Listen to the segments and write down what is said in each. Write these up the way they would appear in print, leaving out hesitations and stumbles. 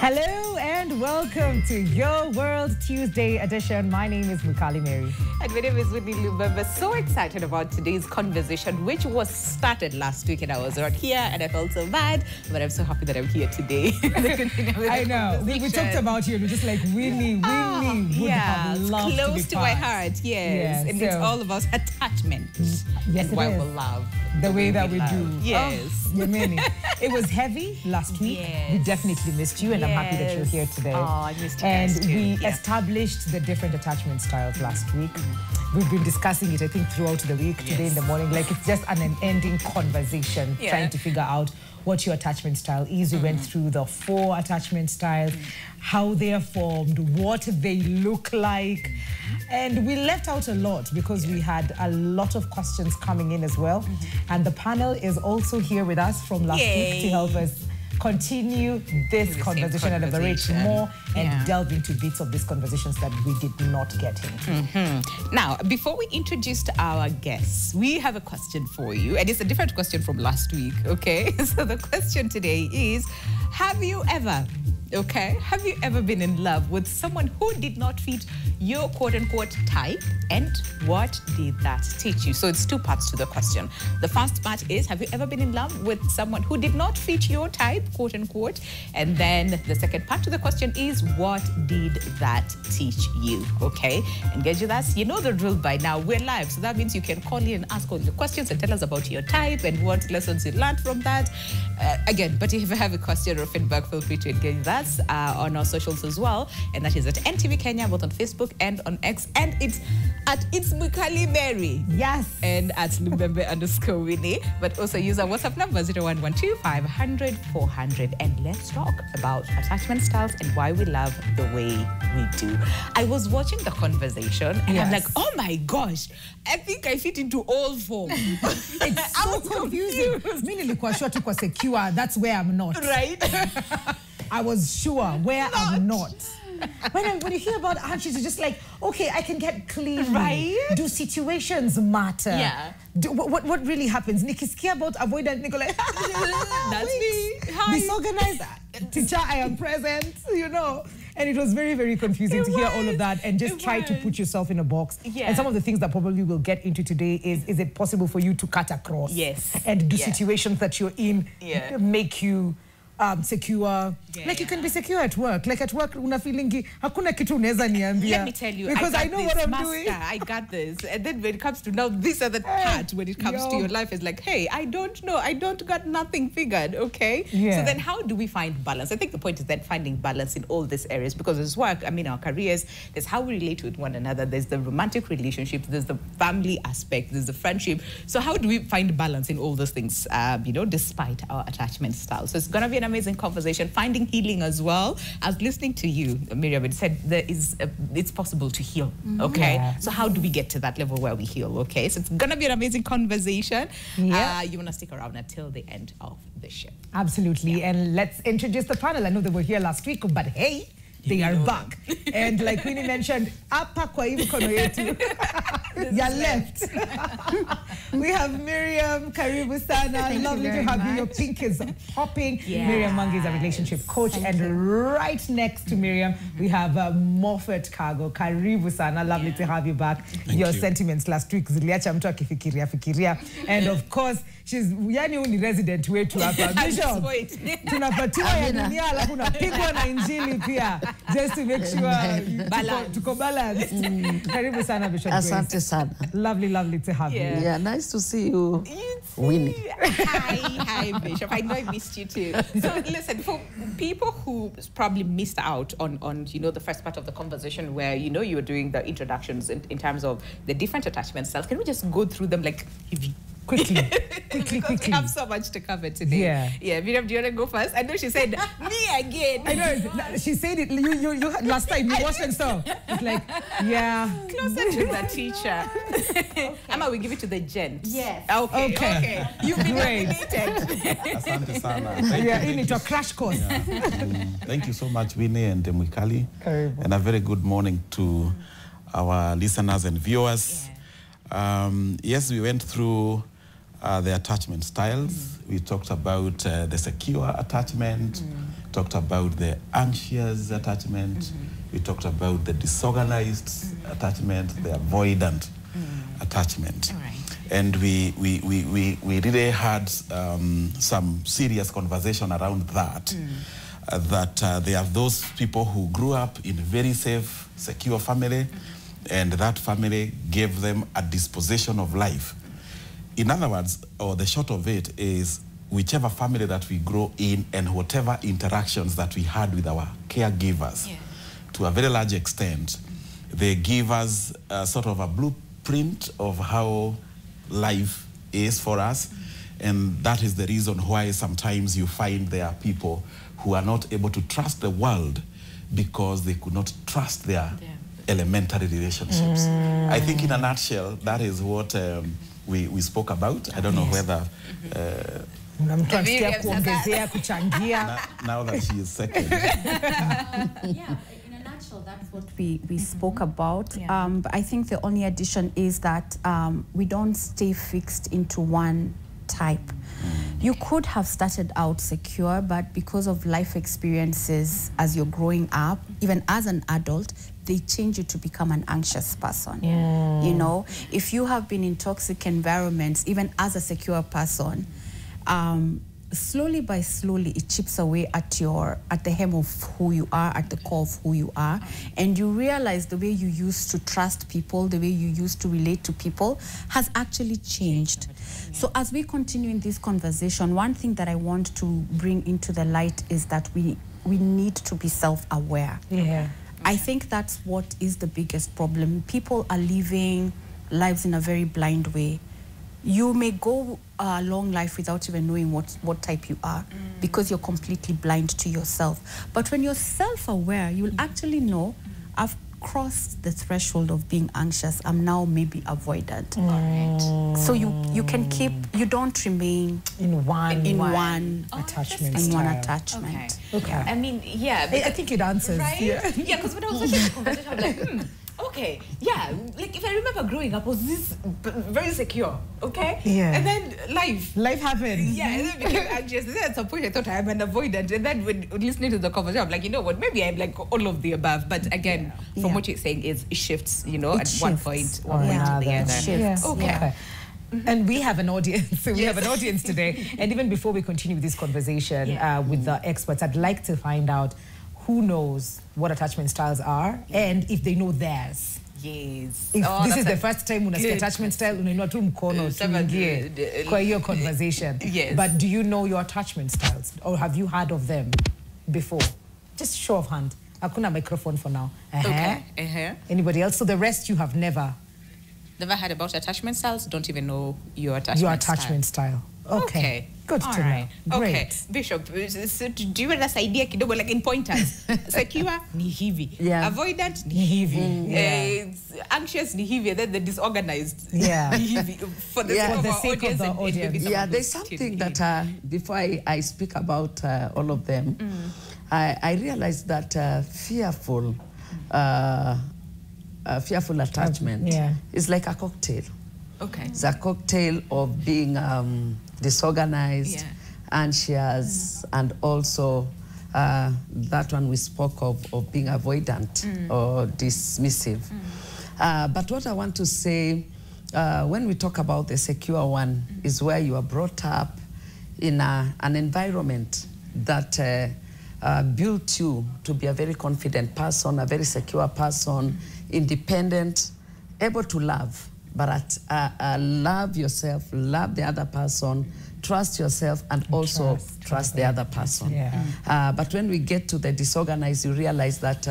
Hello and welcome to Your World Tuesday edition. My name is Mukali Mary. And my name is Whitney Lubaba. So excited about today's conversation, which was started last week and I was around here and I felt so bad, but I'm so happy that I'm here today. I know. We talked about you. We're just like, Winnie would have loved close to be to my heart, yes. And it's all about attachment. Yes, and why we love. The way that we do. Yes. Oh, it was heavy last week. Yes. We definitely missed you, and I'm happy that you're here today. Oh, I missed you and guys too. we established the different attachment styles last week. We've been discussing it, I think, throughout the week, today in the morning. Like, it's just an unending conversation, trying to figure out what your attachment style is. We went through the 4 attachment styles, how they are formed, what they look like. And we left out a lot because we had a lot of questions coming in as well. And the panel is also here with us from last week to help us continue this conversation and elaborate more and delve into bits of these conversations that we did not get into. Now, before we introduce our guests, we have a question for you, and it's a different question from last week, okay? So the question today is, have you ever been in love with someone who did not fit your quote-unquote type, and what did that teach you? So it's 2 parts to the question. The first part is, have you ever been in love with someone who did not fit your type, quote-unquote? And then the second part to the question is, what did that teach you? Okay, and get you that? You know the drill by now. We're live, so that means you can call in and ask all your questions and tell us about your type and what lessons you learned from that. Again, but if you have a question or feedback, feel free to engage with us on our socials as well, and that is at NTV Kenya, both on Facebook and on X, and it's at It's Mukali Mary. Yes. And at Lubembe_Winnie, but also use our WhatsApp number 0112 500 400, and let's talk about attachment styles and why we love the way we do. I was watching the conversation and I'm like, oh my gosh, I think I fit into all 4. It's so confusing. Me nilikuwa sure tuko secure, that's where I'm not. Right? I was sure where I'm not. When you hear about anxious, you're just like, okay, I can get clean. Right? Do situations matter? Yeah. What really happens? Nikisikia about avoidant, Nicola. That's me. Hi. Disorganized teacher, I am present, you know. And it was very, very confusing to hear all of that and just try to put yourself in a box. Yeah. And some of the things that probably we'll get into today is it possible for you to cut across? Yes. And do situations that you're in make you secure? Like you can be secure at work. Like at work, una feelingi, hakuna kitu unaweza niambia. Let me tell you, because I know what I'm doing. I got this. And then when it comes to now, this other part, when it comes to your life, is like, hey, I don't know. I don't got nothing figured, okay? Yeah. So then how do we find balance? I think the point is then finding balance in all these areas, because there's work, I mean, our careers, there's how we relate with one another, there's the romantic relationships, there's the family aspect, there's the friendship. So how do we find balance in all those things, you know, despite our attachment style? So it's going to be an amazing conversation, finding healing as well. I was listening to you, Miriam, and said it's possible to heal, okay? Yeah. So how do we get to that level where we heal, okay? So it's going to be an amazing conversation. Yeah. You want to stick around until the end of the show. Absolutely. And let's introduce the panel. I know they were here last week, but hey, they are back. And like Winnie mentioned, apa kwa hii mkono yetu. Your left. We have Miriam, karibu sana. Lovely to have you. Your pink is popping. Miriam Mangi is a relationship coach. Right next to Miriam, we have Moffat Cargo. Karibu sana. Lovely to have you back. Your sentiments last week ziliacha mtu akifikiria. And of course, she's yani uni resident wetu hapa. Bishop, tunapatiwa ya dunia alafu unapigwa na injili pia. Just to make sure tuko balance. Karibu sana, Bishop Grace. Asante sana. Lovely to have you. Yeah, nice to see you, Winnie. Hi, Bishop. I know I missed you too. So listen, for people who probably missed out on you know, the first part of the conversation where, you know, you were doing the introductions in terms of the different attachment styles, can we just go through them like quickly? We have so much to cover today. Yeah, Miriam, do you want to go first? I know she said, me again. I know, she said it, you last time, you watched and saw. It's like, yeah. Closer to the teacher. Emma, we give it to the gent. Yes. Okay. You've been nominated. Asante sana. Yeah, in it, a crash course. Thank you so much, Winnie and Mukali. And a very good morning to our listeners and viewers. Yes, we went through the attachment styles. We talked about the secure attachment, talked about the anxious attachment. We talked about the disorganized attachment, the avoidant attachment. All right. And we really had some serious conversation around that. There are those people who grew up in a very safe, secure family, and that family gave them a disposition of life. In other words, or the short of it is, whichever family that we grow in and whatever interactions that we had with our caregivers, to a very large extent, they give us sort of a blueprint of how life is for us. And that is the reason why sometimes you find there are people who are not able to trust the world because they could not trust their elementary relationships. I think in a nutshell, that is what we spoke about. I don't know whether... now that she is second. Yeah, in a nutshell, that's what we spoke about. But I think the only addition is that we don't stay fixed into one type. You could have started out secure, but because of life experiences as you're growing up, even as an adult, they change you to become an anxious person. You know, if you have been in toxic environments, even as a secure person, slowly by slowly, it chips away at the hem of who you are, at the core of who you are. And you realize the way you used to trust people, the way you used to relate to people has actually changed. So as we continue in this conversation, one thing that I want to bring into the light is that we need to be self-aware. I think that's what is the biggest problem. People are living lives in a very blind way. You may go a long life without even knowing what type you are because you're completely blind to yourself. But when you're self-aware, you'll actually know, I've crossed the threshold of being anxious. I'm now maybe avoidant. So you can keep, you don't remain in one attachment. Okay. I mean, I think it answers. Right? Yeah, because when I was watching the conversation, I was like, okay, yeah, like if I remember growing up, was this very secure, okay? And then life happened. Yeah, and then I became anxious. And then at some point I thought I'm an avoidant. And then when listening to the conversation, I'm like, you know what, maybe I'm like all of the above. But again, from what you're saying, it shifts, you know, one point to the other. Shifts. Okay. And we have an audience. We have an audience today. And even before we continue with this conversation with the experts, I'd like to find out who knows what attachment styles are and if they know theirs. Yes. If this is the first time unasikia attachment style, unainua tu mkono tuingie kwa hiyo conversation. But do you know your attachment styles or have you heard of them before? Just show of hand. Hakuna microphone for now. Anybody else? So the rest you have never heard about attachment styles? Don't even know your attachment style. Okay. Good to know. Great. Okay. Bishop, so do you have this idea kidogo, like in pointers? Secure ni hivi. Avoidant ni hivi. Anxious ni hivi. And then the disorganized ni hivi. For the sake of the audience. Yeah, there's something that before I speak about all of them, I realized that fearful attachment is like a cocktail. Okay. It's a cocktail of being disorganized, anxious, and also that one we spoke of being avoidant or dismissive. But what I want to say, when we talk about the secure one, is where you are brought up in an environment that built you to be a very confident person, a very secure person, independent, able to love. But love yourself, love the other person, trust yourself, and also trust the other person. But when we get to the disorganized, you realize that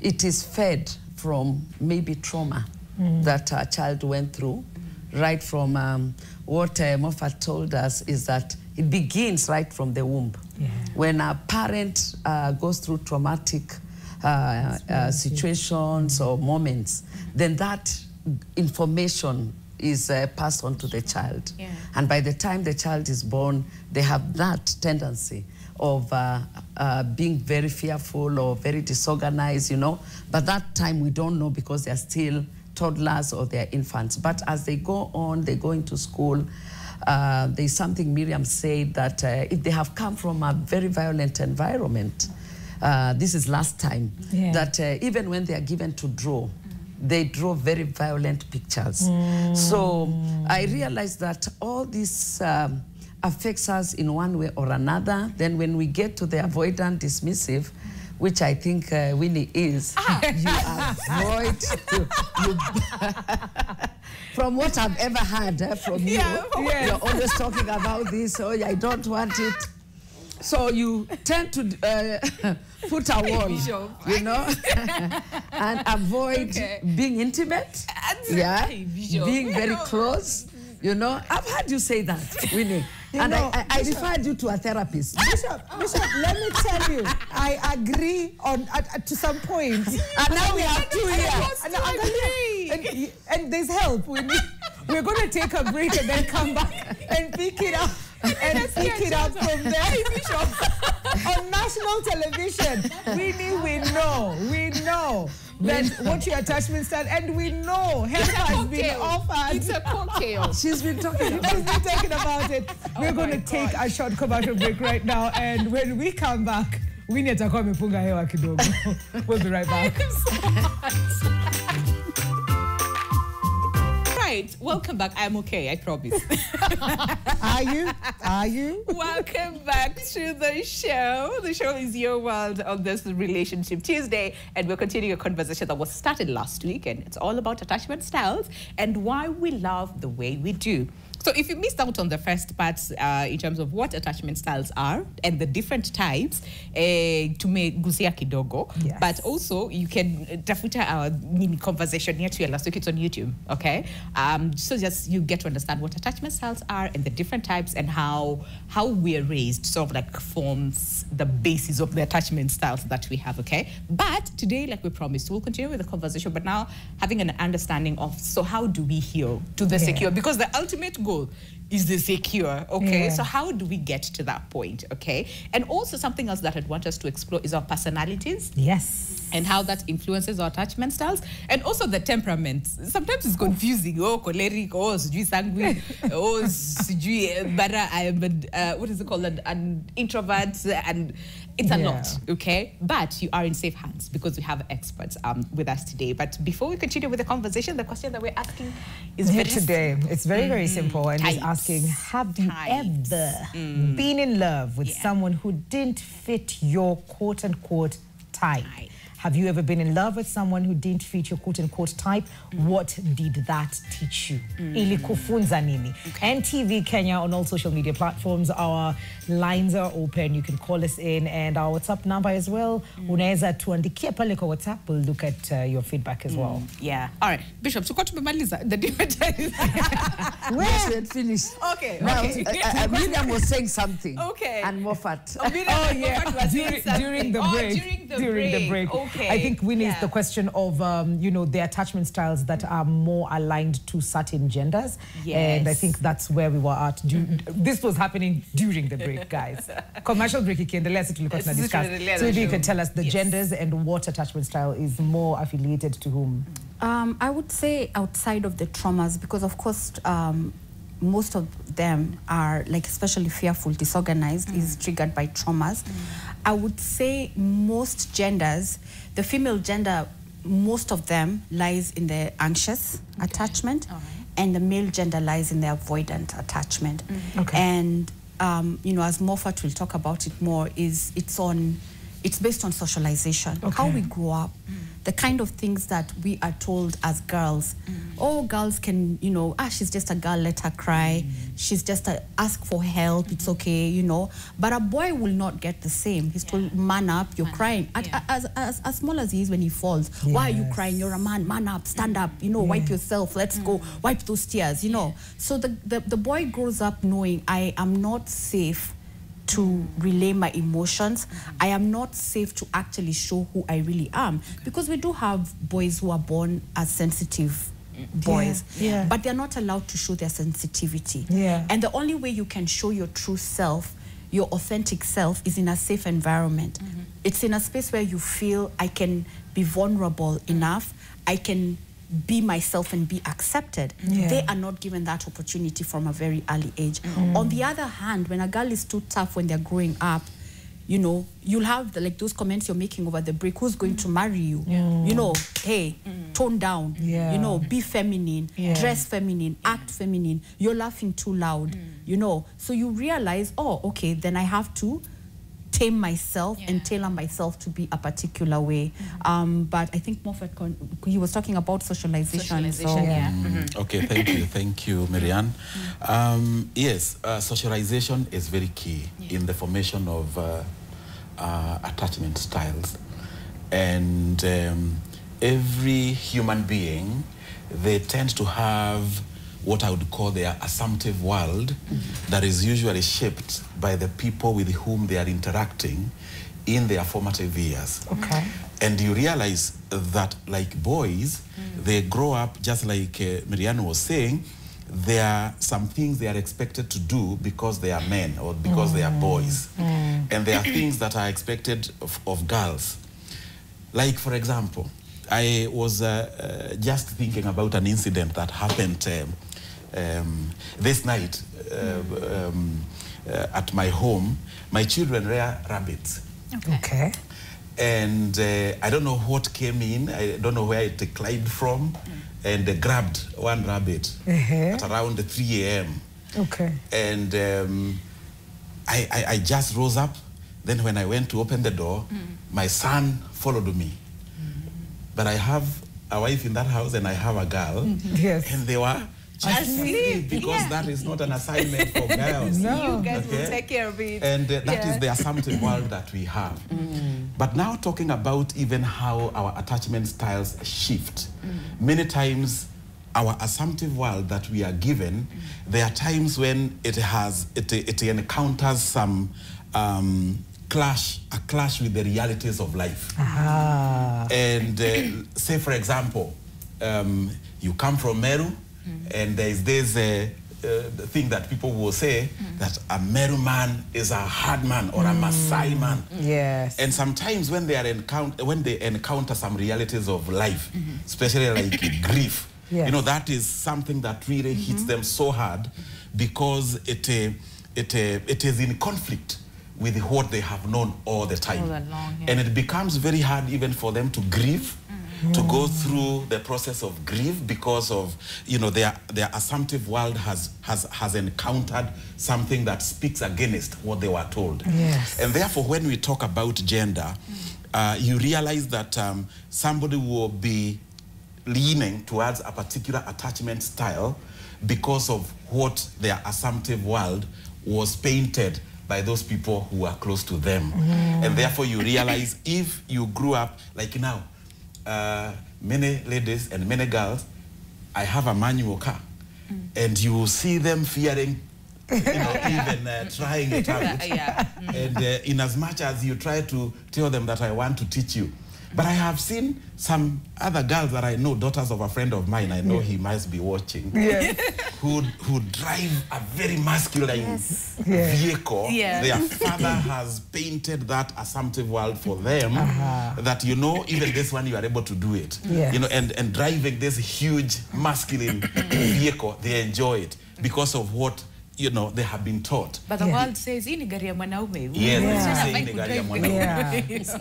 it is fed from maybe trauma that a child went through. Right from what Moffat told us is that it begins right from the womb. When a parent goes through traumatic situations or moments, then that information is passed on to the child. And by the time the child is born, they have that tendency of being very fearful or very disorganized, you know. But that time we don't know because they're still toddlers or they're infants. But as they go on, they go into school, there's something Miriam said that if they have come from a very violent environment, this is last time, that even when they are given to draw, they draw very violent pictures. So I realized that all this affects us in one way or another. Then when we get to the avoidant dismissive, which I think Winnie is, you avoid, from what I've ever heard from you, you're always talking about this, oh, I don't want it. So you tend to put a wall, you know, and avoid being intimate, being very close, you know. I've heard you say that, Winnie. And I referred you to a therapist. Bishop, let me tell you, I agree on to some point. And now we have 2 years. And there's help. We're going to take a break and then come back and pick it up. And pick it up from there. On national television, we know that what your attachment style, and we know help has been offered. It's a cocktail. She's been talking about it. We're going to take a short commercial break right now, and when we come back, we need to come and punga hewa kidogo. We'll be right back. Right, welcome back. I'm okay, I promise. Are you? Welcome back to the show. The show is Your World on this Relationship Tuesday, and we're continuing a conversation that was started last week, and it's all about attachment styles and why we love the way we do. So if you missed out on the first part in terms of what attachment styles are and the different types, tumegusia kidogo, but also you can tafuta our mini conversation here to last week. It's on YouTube, okay? So just you get to understand what attachment styles are and the different types and how we're raised sort of like forms the basis of the attachment styles that we have, okay? But today, like we promised, we'll continue with the conversation, but now having an understanding of, so how do we heal to the secure? Because the ultimate goal is the secure, okay? So how do we get to that point, okay? And also something else that I'd want us to explore is our personalities. Yes. And how that influences our attachment styles. And also the temperaments. Sometimes it's confusing. Oh, choleric, oh, sijui sanguine, oh, sijui, but I am, what is it called, an introvert, and it's a lot, okay? But you are in safe hands because we have experts with us today. But before we continue with the conversation, the question that we're asking is it's very simple. And it's asking, have you ever been in love with someone who didn't fit your quote-unquote type? Have you ever been in love with someone who didn't fit your quote-unquote type? What did that teach you? Ili kufunza nini? NTV Kenya on all social media platforms. Our lines are open. You can call us in, and our WhatsApp number as well. Unaweza tuandikia pale kwa WhatsApp. We'll look at your feedback as well. Yeah. All right. Bishop, so tumemaliza the different types. Yes, we had finished. Okay. Now, Miriam was saying something. Okay. And Moffat. During the break. Okay. I think Winnie is the question of, you know, the attachment styles that are more aligned to certain genders. Yes. And I think that's where we were at. This was happening during the break, guys. Commercial break ikiendelea sisi tulikuwa tunadiscuss. So maybe you can tell us the genders and what attachment style is more affiliated to whom. I would say outside of the traumas, because of course, most of them are, like, especially fearful, disorganized, is triggered by traumas. I would say most genders, the female gender, most of them lies in the anxious attachment, and the male gender lies in the avoidant attachment. And, you know, as Moffat will talk about it more, it's based on socialization, how we grow up. The kind of things that we are told as girls. Oh, girls can, you know, she's just a girl, let her cry. She's just ask for help, it's okay, you know. But a boy will not get the same. He's told, man up, you're crying. As small as he is when he falls. Why are you crying? You're a man up, stand up, you know, wipe yourself, let's go, wipe those tears, you know. So the boy grows up knowing, I am not safe to relay my emotions. I am not safe to actually show who I really am. Because we do have boys who are born as sensitive boys, but they're not allowed to show their sensitivity. And the only way you can show your true self, your authentic self, is in a safe environment. It's in a space where you feel I can be vulnerable enough, I can be myself and be accepted. They are not given that opportunity from a very early age. On the other hand, when a girl is too tough when they're growing up, you know, you'll have like those comments you're making over the break, who's going to marry you? You know, hey, tone down, you know, be feminine, dress feminine, act feminine, you're laughing too loud, you know. So you realize, oh, okay, then I have to tame myself and tailor myself to be a particular way. But I think Moffat, he was talking about socialization. Okay, thank you, Marianne. Yes, socialization is very key in the formation of attachment styles. And every human being, they tend to have what I would call their assumptive world that is usually shaped by the people with whom they are interacting in their formative years. Okay. And you realize that, like boys, they grow up just like Marianne was saying. There are some things they are expected to do because they are men or because they are boys. And there are things that are expected of girls. Like, for example, I was just thinking about an incident that happened this night at my home. My children rear rabbits. Okay. And I don't know what came in. I don't know where it climbed from. And they grabbed one rabbit at around 3 a.m. Okay. And I just rose up. Then when I went to open the door, my son followed me. But I have a wife in that house and I have a girl. Yes. And they were just asleep because that is not an assignment for girls. No. You guys will take care of it. And that is the assumptive world that we have. But now talking about even how our attachment styles shift. Many times our assumptive world that we are given, there are times when it encounters some a clash with the realities of life. And say, for example, you come from Meru, and there is this thing that people will say that a Meru man is a hard man or a Maasai man. Yes. And sometimes when they encounter some realities of life, especially like grief, you know, that is something that really hits them so hard because it is in conflict with what they have known all the time. All along, and it becomes very hard even for them to grieve, to go through the process of grief because of, you know, their assumptive world has encountered something that speaks against what they were told. Yes. And therefore, when we talk about gender, you realize that somebody will be leaning towards a particular attachment style because of what their assumptive world was painted by those people who are close to them. And therefore you realize if you grew up, like now, many ladies and many girls, I have a manual car, and you will see them fearing, you know, even trying it out. And in as much as you try to tell them that I want to teach you. But I have seen some other girls that I know, daughters of a friend of mine, I know he must be watching, who drive a very masculine vehicle. Their father has painted that assumptive world for them, that, you know, even this one you are able to do it. You know, and driving this huge masculine vehicle, they enjoy it because of what, you know, they have been taught. But the world says, "Ini gari ya mwanaume."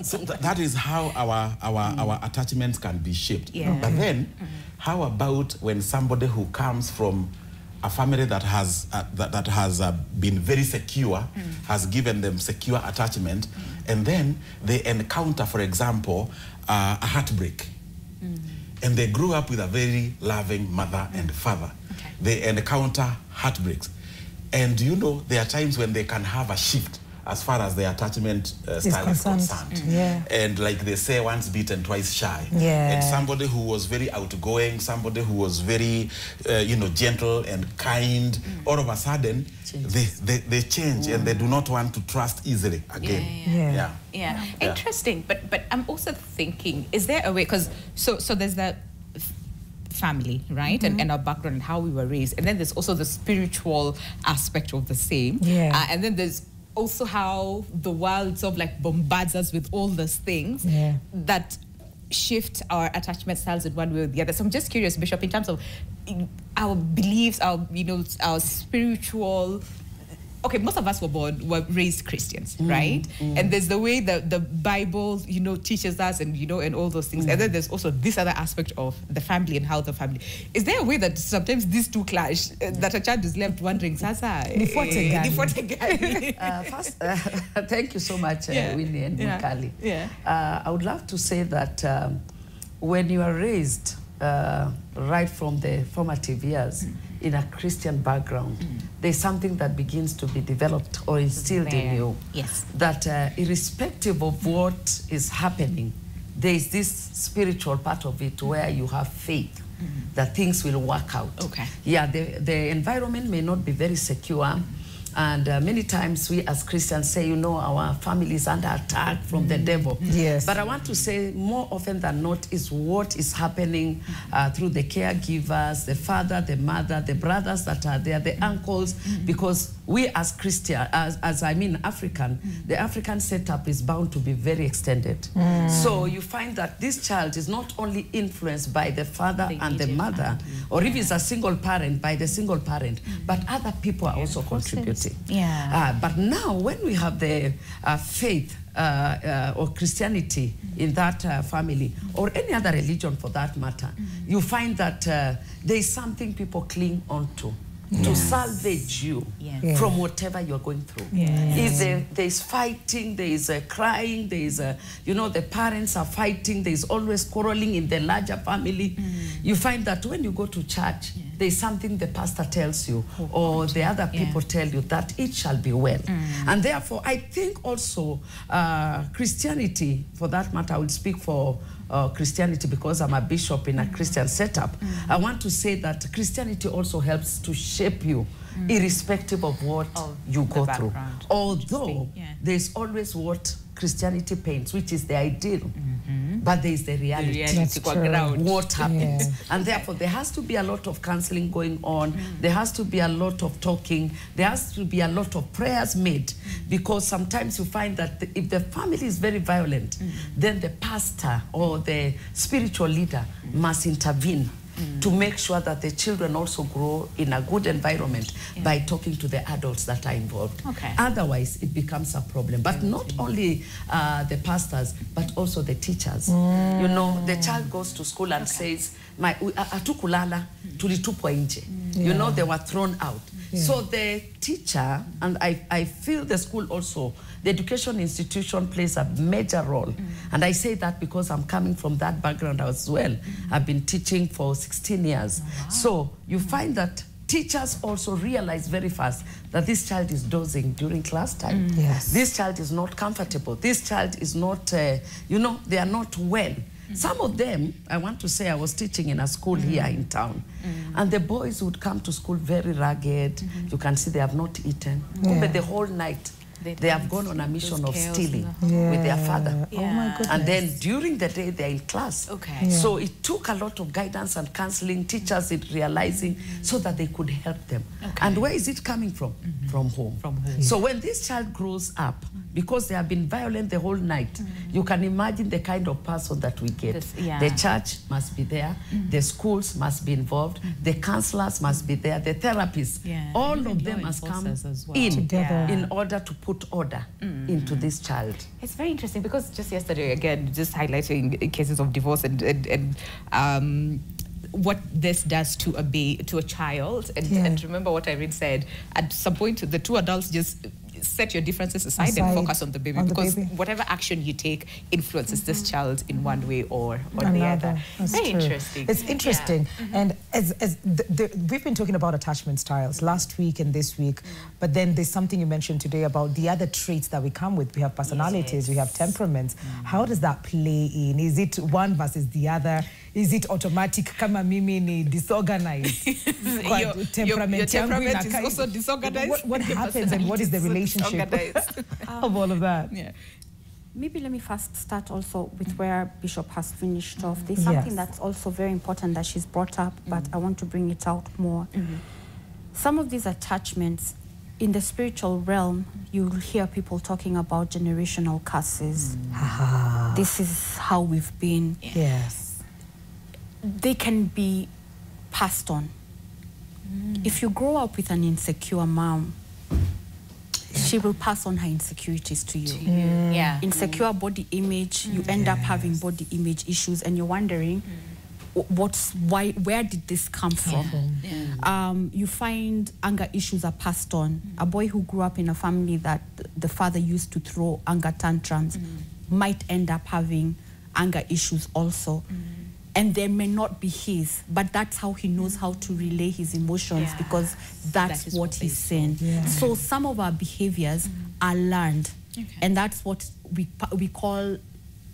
So that is how our attachments can be shaped. But then, how about when somebody who comes from a family that has been very secure, has given them secure attachment, and then they encounter, for example, a heartbreak, and they grew up with a very loving mother and father. They encounter heartbreaks. And you know, there are times when they can have a shift as far as their attachment style is concerned. And like they say, once bitten, twice shy. And somebody who was very outgoing, somebody who was very, you know, gentle and kind, all of a sudden, they change and they do not want to trust easily again. Interesting. But I'm also thinking, is there a way, because so there's that family, right? And our background and how we were raised. And then there's also the spiritual aspect of the same. And then there's also how the world sort of like bombards us with all those things that shift our attachment styles in one way or the other. So I'm just curious, Bishop, in terms of our beliefs, our spiritual. Okay, most of us were raised Christians, right? And there's the way that the Bible, teaches us, and and all those things. And then there's also this other aspect of the family and how the family. Is there a way that sometimes these two clash, that a child is left wondering, Sasa, first, thank you so much, Winnie and Mukali. I would love to say that when you are raised right from the formative years in a Christian background, there's something that begins to be developed or instilled in you. Yes. That irrespective of what is happening, there is this spiritual part of it where you have faith that things will work out. Okay. Yeah, the environment may not be very secure. And many times we as Christians say, our family is under attack from the devil. Yes. But I want to say more often than not is what is happening through the caregivers, the father, the mother, the brothers that are there, the uncles, because we as Christian, as I mean African, the African setup is bound to be very extended. So you find that this child is not only influenced by the father and the mother, or if it's a single parent, by the single parent, but other people are also contributing. But now when we have the faith or Christianity in that family, or any other religion for that matter, you find that there is something people cling onto to salvage you from whatever you're going through. If there is fighting, there is crying, there is, the parents are fighting, there is always quarreling in the larger family. You find that when you go to church, there is something the pastor tells you, or the other people tell you, that it shall be well. And therefore, I think also Christianity, for that matter, I will speak for Christianity because I'm a bishop in a Christian setup. I want to say that Christianity also helps to shape you irrespective of what you go through. Although there's always what Christianity paints, which is the ideal, but there is the reality. What happens. And therefore, there has to be a lot of counseling going on. There has to be a lot of talking. There has to be a lot of prayers made, because sometimes you find that if the family is very violent, then the pastor or the spiritual leader must intervene to make sure that the children also grow in a good environment by talking to the adults that are involved. Otherwise, it becomes a problem. But not only the pastors, but also the teachers. The child goes to school and says, "Atukulala, tulitupwa nje." They were thrown out. So the teacher, and I feel the school also, the education institution plays a major role. And I say that because I'm coming from that background as well. I've been teaching for 16 years. So you find that teachers also realize very fast that this child is dozing during class time. This child is not comfortable. This child is not, they are not well. Some of them, I want to say, I was teaching in a school here in town, and the boys would come to school very ragged. You can see they have not eaten. But the whole night, they have gone on a mission of stealing with their father. Oh my goodness. And then during the day, they're in class. So it took a lot of guidance and counseling, teachers realizing, so that they could help them. And where is it coming from? From home. So when this child grows up, because they have been violent the whole night, you can imagine the kind of person that we get. The church must be there, the schools must be involved, the counselors must be there, the therapists. All of them must come in order to put order into this child. It's very interesting because just yesterday, again, just highlighting cases of divorce and what this does to a child. And remember what Irene said, at some point, the two adults just set your differences aside and focus on the baby, because whatever action you take influences this child in one way or the other. Very interesting. It's interesting. And we've been talking about attachment styles last week and this week, but then there's something you mentioned today about the other traits that we come with. We have personalities, we have temperaments. How does that play in? Is it one versus the other? Is it automatic? Kama mimi ni disorganized. Your temperament is also disorganized. What happens and what is the relationship of all of that? Maybe let me first start also with where Bishop has finished off. There's something that's also very important that she's brought up, but I want to bring it out more. Some of these attachments, in the spiritual realm, you'll hear people talking about generational curses. This is how we've been. Yes. They can be passed on. If you grow up with an insecure mom, she will pass on her insecurities to you. Yeah. Insecure body image, you end up having body image issues, and you're wondering, where did this come from? You find anger issues are passed on. A boy who grew up in a family that the father used to throw anger tantrums might end up having anger issues also. And they may not be his, but that's how he knows how to relay his emotions, because that's what he's saying. So some of our behaviors are learned, and that's what we call,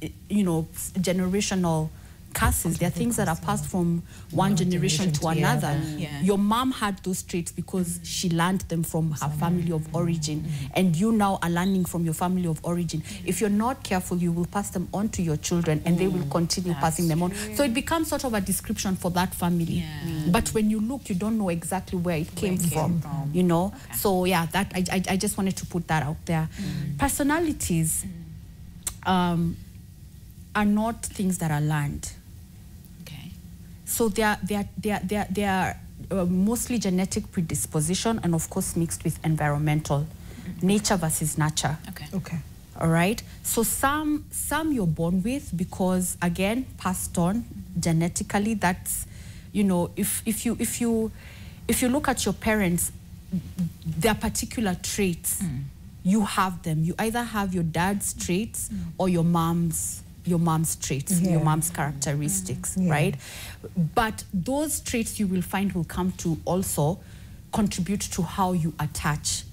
generational curses. There are things that are passed from one generation to another. Your mom had those traits because she learned them from her family of origin, and you now are learning from your family of origin. If you're not careful, you will pass them on to your children, and they will continue passing them on. So it becomes sort of a description for that family. But when you look, you don't know exactly where it came from. So yeah, that I just wanted to put that out there. Personalities are not things that are learned. So they are mostly genetic predisposition, and of course mixed with environmental, nature versus nurture. Okay. All right. So some you're born with because, again, passed on genetically. That's, if you look at your parents, their particular traits, you have them. You either have your dad's traits or your mom's traits, your mom's characteristics, right? But those traits you will find will come to also contribute to how you attach.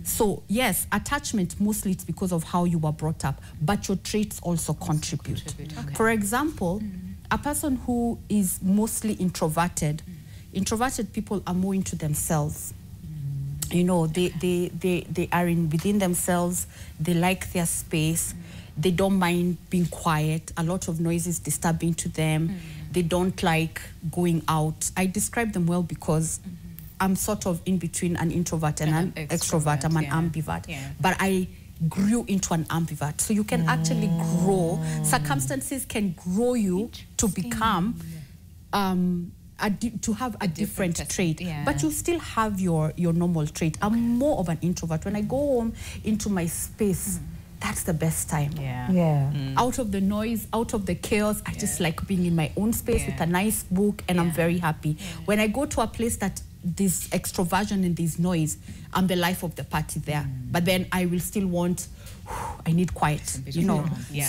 So yes, attachment mostly it's because of how you were brought up, but your traits also contribute. For example, a person who is mostly introverted, introverted people are more into themselves. They are within themselves, they like their space. They don't mind being quiet. A lot of noise is disturbing to them. They don't like going out. I describe them well because I'm sort of in between an introvert and an extrovert. I'm an ambivert. But I grew into an ambivert. So you can actually grow. Circumstances can grow you to become, to have a different trait. But you still have your normal trait. I'm more of an introvert. When I go home into my space, that's the best time. Out of the noise, out of the chaos, I just like being in my own space with a nice book, and I'm very happy. When I go to a place that there's extroversion and there's noise, I'm the life of the party there. But then I will still want, I need quiet,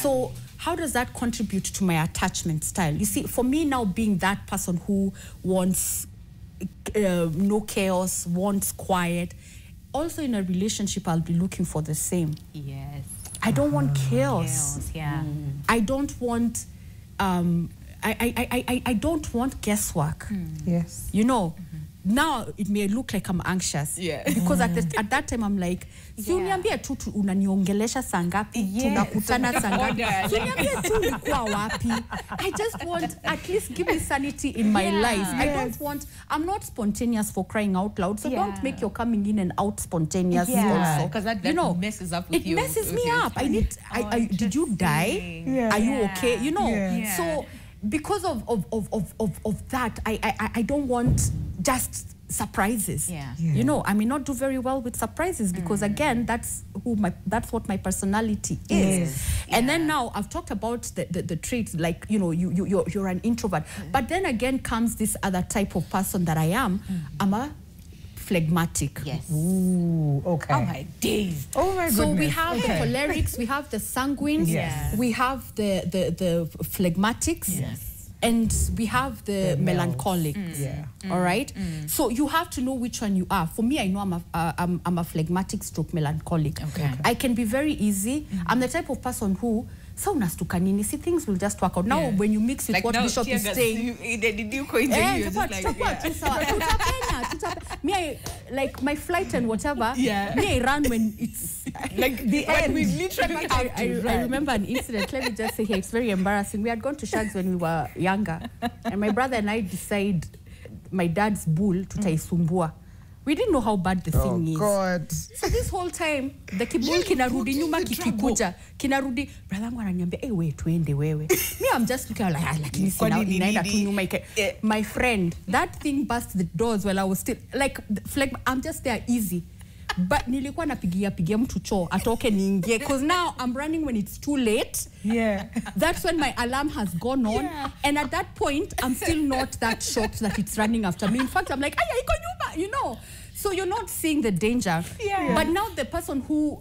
So how does that contribute to my attachment style? You see, for me now, being that person who wants no chaos, wants quiet, also in a relationship, I'll be looking for the same. I don't want chaos. I don't want I don't want guesswork. Yes. Now it may look like I'm anxious. Because at that time I'm like, uniambia tu unaniongelesha saa ngapi, tunakutana saa ngapi. Uniambia tu ulikuwa wapi. I just want, at least give me sanity in my life. I'm not spontaneous for crying out loud, so don't make your coming in and out spontaneous also. Because that messes up with you. It messes me up. Did you die? Are you okay? So because of that, I don't want just surprises. I may not do very well with surprises because again, that's what my personality is. And then now I've talked about the traits, like you're an introvert, but then again comes this other type of person that I am. I'm a phlegmatic. Ooh, okay. Oh my days. Oh my goodness. So we have the cholerics, we have the sanguines, we have the phlegmatics, and we have the melancholics. All right. So you have to know which one you are. For me, I know I'm a phlegmatic stroke melancholic. I can be very easy. I'm the type of person who unastuka nini, see, things will just work out. Now when you mix with like what Bishop is saying, like my flight and whatever, me I run when it's like the end. We literally I remember an incident, let me just say here, it's very embarrassing. We had gone to Shags when we were younger, and my brother and I decided my dad's bull tutaisumbua. We didn't know how bad the thing is. God. So this whole time, the kibul kinarudi nyuma kikikuja. Kinarudi, brother wangu ananiambia, "Hey, wait, tuende wewe." Me, I'm just looking like, lakini sina inaenda tu nyuma. My friend, that thing burst the doors while I was still, like I'm just there easy. But nilikuwa napigia mtu choo atoke niingie because now I'm running when it's too late. Yeah. That's when my alarm has gone on. Yeah. And at that point, I'm still not that shocked that it's running after me. In fact, I'm like, "Ay, iko nyuma," you know. So you're not seeing the danger. Yeah. But now the person who,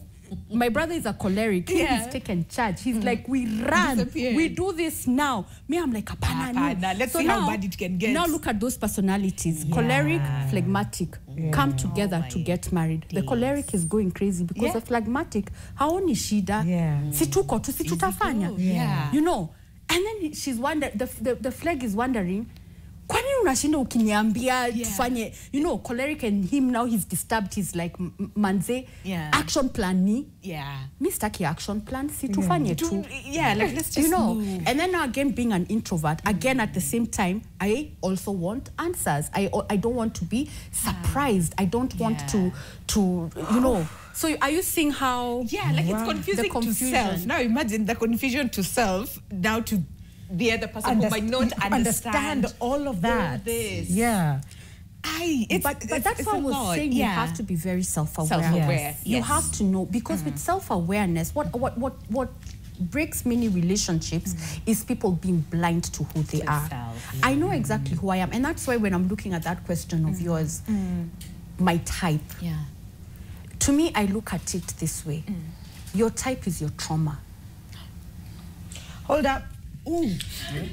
my brother is a choleric. Yeah. He's taken charge. He's like, we run. We do this now. Me, I'm like, apana. Let's see how bad it can get. Now look at those personalities. Yeah. Choleric, phlegmatic, come together to get married. The choleric is going crazy because the phlegmatic, haoni shida. Situko tu, situtafanya. You know. And then she's wondering, the phleg is wondering, kwani unashinda ukiniambia tufanye, you know, choleric and him now he's disturbed. He's like, manze, action plan ni. Mi staki action plan, si tufanye tu. Like let's just, you know. move. And then now again, being an introvert, again at the same time, I also want answers. I don't want to be surprised. I don't want to you know. So are you seeing how? Like it's confusing to self. Now imagine the confusion to self, now to the other person who might not understand all of that. All this. Yeah. But that's why I was saying you have to be very self-aware. You have to know, because with self-awareness, what breaks many relationships is people being blind to who they are. I know exactly who I am, and that's why when I'm looking at that question of yours, my type. To me, I look at it this way. Your type is your trauma. Hold up. Ooh.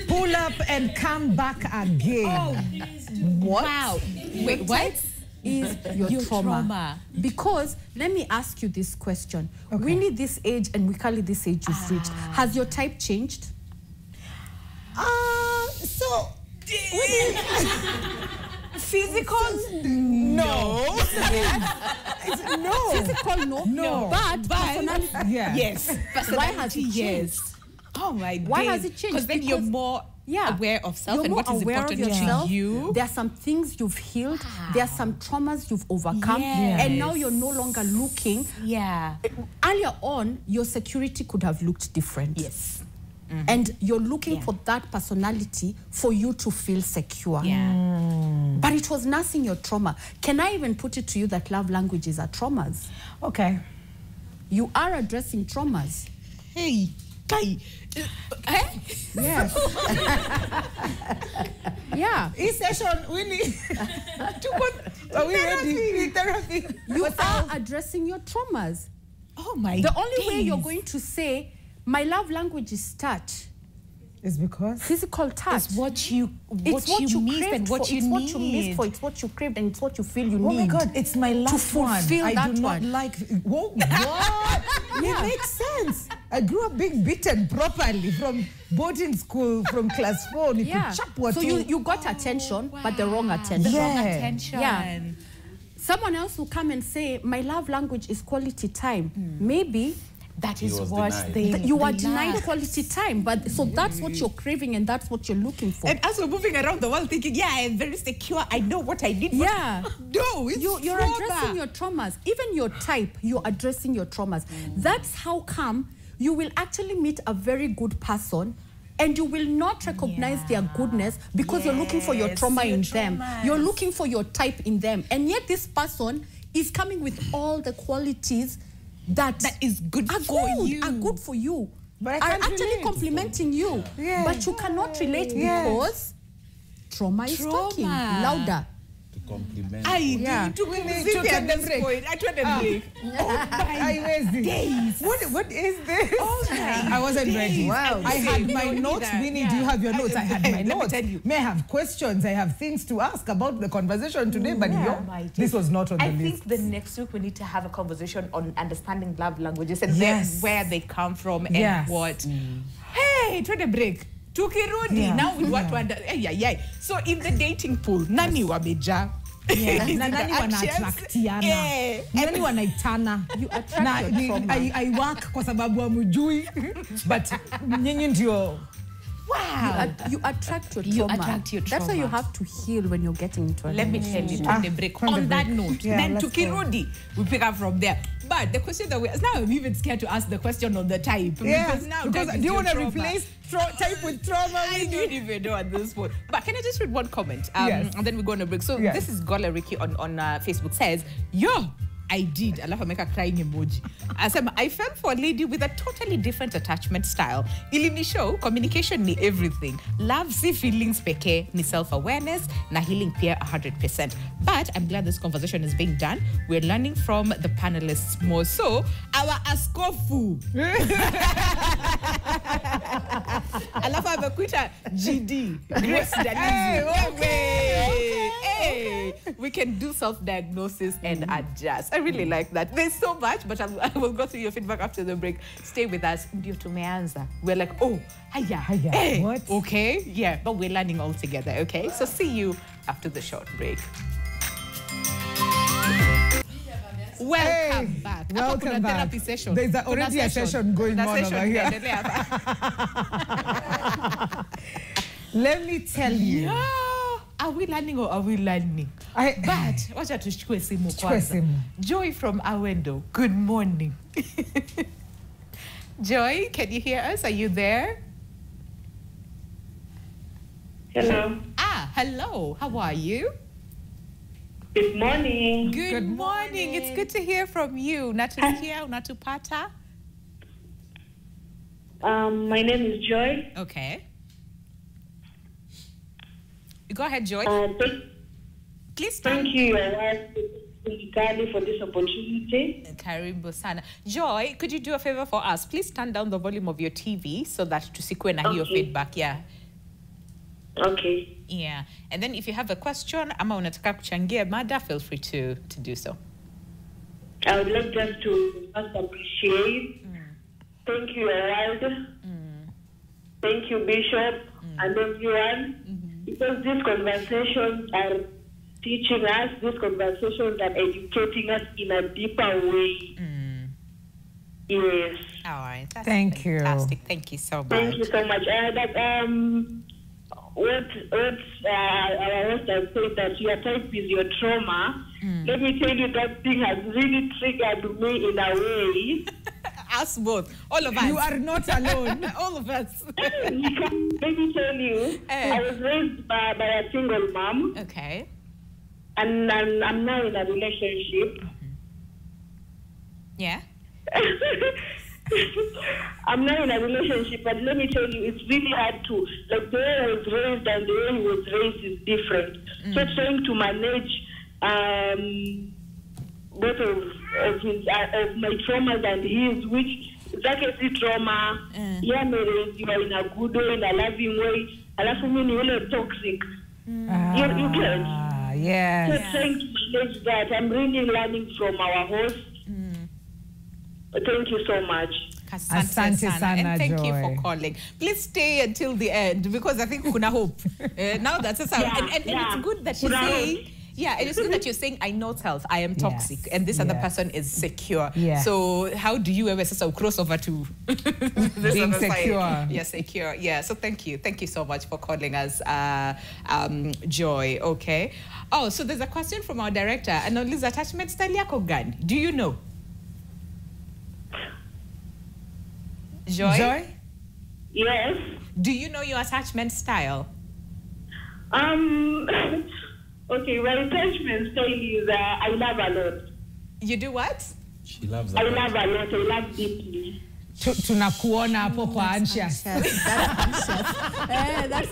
Pull up and come back again. Oh, what? Wow. Wait, what? Is your trauma. Because let me ask you this question. Really, this age, and we call it this age you've reached, has your type changed? So physical? No. No. Physical, no. But personality, yes. Why has it changed? Oh my God. Why has it changed? Because then you're more aware of self and what is important to you. There are some things you've healed. There are some traumas you've overcome. And now you're no longer looking. Earlier on, your security could have looked different. And you're looking for that personality for you to feel secure. But it was nursing your trauma. Can I even put it to you that love languages are traumas? Okay. You are addressing traumas. Hey, Kai. Yes. This session, we need are we ready? Therapy. You are addressing your traumas. Oh my The only way you're going to say, my love language is touch, is because physical touch. It's what you miss and what you need. It's what you miss for. It's what you craved and it's what you feel you need. Oh my God, it's my last to fulfill one. that I do not one. like. Whoa, what? It makes sense. I grew up being beaten properly from boarding school, from class 4. So you got attention, but the wrong attention. Wrong attention. Someone else will come and say, my love language is quality time. Maybe that is what you are denied quality time, but so that's what you're craving and that's what you're looking for. And as we're moving around the world thinking, I'm very secure, I know what I need. No, you're addressing your traumas. Even your type, you're addressing your traumas. That's how come you will actually meet a very good person and you will not recognize their goodness because you're looking for your trauma in them. You're looking for your type in them. And yet this person is coming with all the qualities that is good for you. Are good for you. But are actually complimenting you. But you cannot relate because trauma is talking louder. To compliment. What is this? I wasn't ready. Wow. I had my notes. Winnie, do you have your notes? I had my notes. May I have questions? I have things to ask about the conversation today, but this was not on the list. I think the next week we need to have a conversation on understanding love languages and where they come from and what. Hey, try to break. Tukirudi, now we want to understand. So in the dating pool, nani wameja? Nani wana-attractiana. Nani wanaitana. You attract your trauma. I work kwa sababu hamujui, but nyinyi ndio Wow. You attract your trauma. You attract your That's why you trauma. have to heal when you're getting into a Let me tell you, Ah, the break. on the On that break. note, Yeah, then let's to Kirudi, we pick up from there. But the question that now I'm even scared to ask the question on the type. Yeah, Because now because type is do you your want to trauma. replace type with trauma? I don't even know at this point. But can I just read one comment? Yes. And then we go on a break. So Yes. this is Gola Ricky on Facebook says, yo, I did. I love to make a crying emoji. I fell for a lady with a totally different attachment style. Ilini show, communication ni everything. Love si feelings peke, ni self-awareness, na healing peer 100%. But I'm glad this conversation is being done. We're learning from the panelists more. So, our askofu. I love how Bakuta GD. Grace Danizi. Hey, we can do self-diagnosis and adjust. I really like that. There's so much, but I will go through your feedback after the break. Stay with us. Ndio tumeanza. We're like, oh, hiya. Hey, what? Okay, yeah, but we're learning all together, okay? So see you after the short break. Welcome back. Hapa Welcome kuna back. therapy session. There's Kuna already a session going Kuna on session over here. inaendelea hapa. Let me tell you. Yeah. Are we learning or are we learning? But wacha tuchukue simu kwanza. Joy from Awendo. Good morning. Joy, can you hear us? Are you there? Hello. Hello. How are you? Good morning. Good morning. It's good to hear from you. Natusikia, unatupata? My name is Joy. Okay. Go ahead, Joy. Please thank you, your wife, for this opportunity. Karibu sana. Joy, could you do a favor for us? Please turn down the volume of your TV so that tusikue na hiyo feedback. Yeah. Okay. Yeah. And then if you have a question, ama unataka kuchangia mada, feel free to do so. I would like just to first appreciate. Thank you, Award. Thank you, Bishop, and everyone. Because these conversations are teaching us, these conversations are educating us in a deeper way. Yes. All right. That's Thank fantastic. you. Thank you so much. Thank you so much. What our host has said that your type is your trauma. Let me tell you, that thing has really triggered me in a way. Us both. All of us. You are not alone. All of us. Let me tell you, I was raised by a single mom. Okay. And I'm now in a relationship. Yeah. I'm now in a relationship, but let me tell you, it's really hard to, like, the way I was raised and the way he was raised is different. So trying to manage both of my traumas and his, which is trauma, yeah, marriage, you are in a good way, in a loving way, alafu mimi ni toxic. You can't. Yes. So trying to manage that, I'm really learning from our host. Thank you so much. Asante sana. And thank you for calling. Please stay until the end because I think kuna hope. Now that's and it's good that you're saying. Yeah, and it's good that you're saying, I know self, I am toxic, and this other person is secure. So how do you ever cross over to this being other secure? Side? Yeah, secure. Yeah, so thank you. Thank you so much for calling us, Joy, okay? Oh, so there's a question from our director. Anauliza attachment style yako gani? Do you know? Joy? Yes. Do you know your attachment style? Okay, my attachment style is I love a lot. You do what? She loves a lot. I love a lot. I love deeply. Tunakuona hapo kwa anxious. That's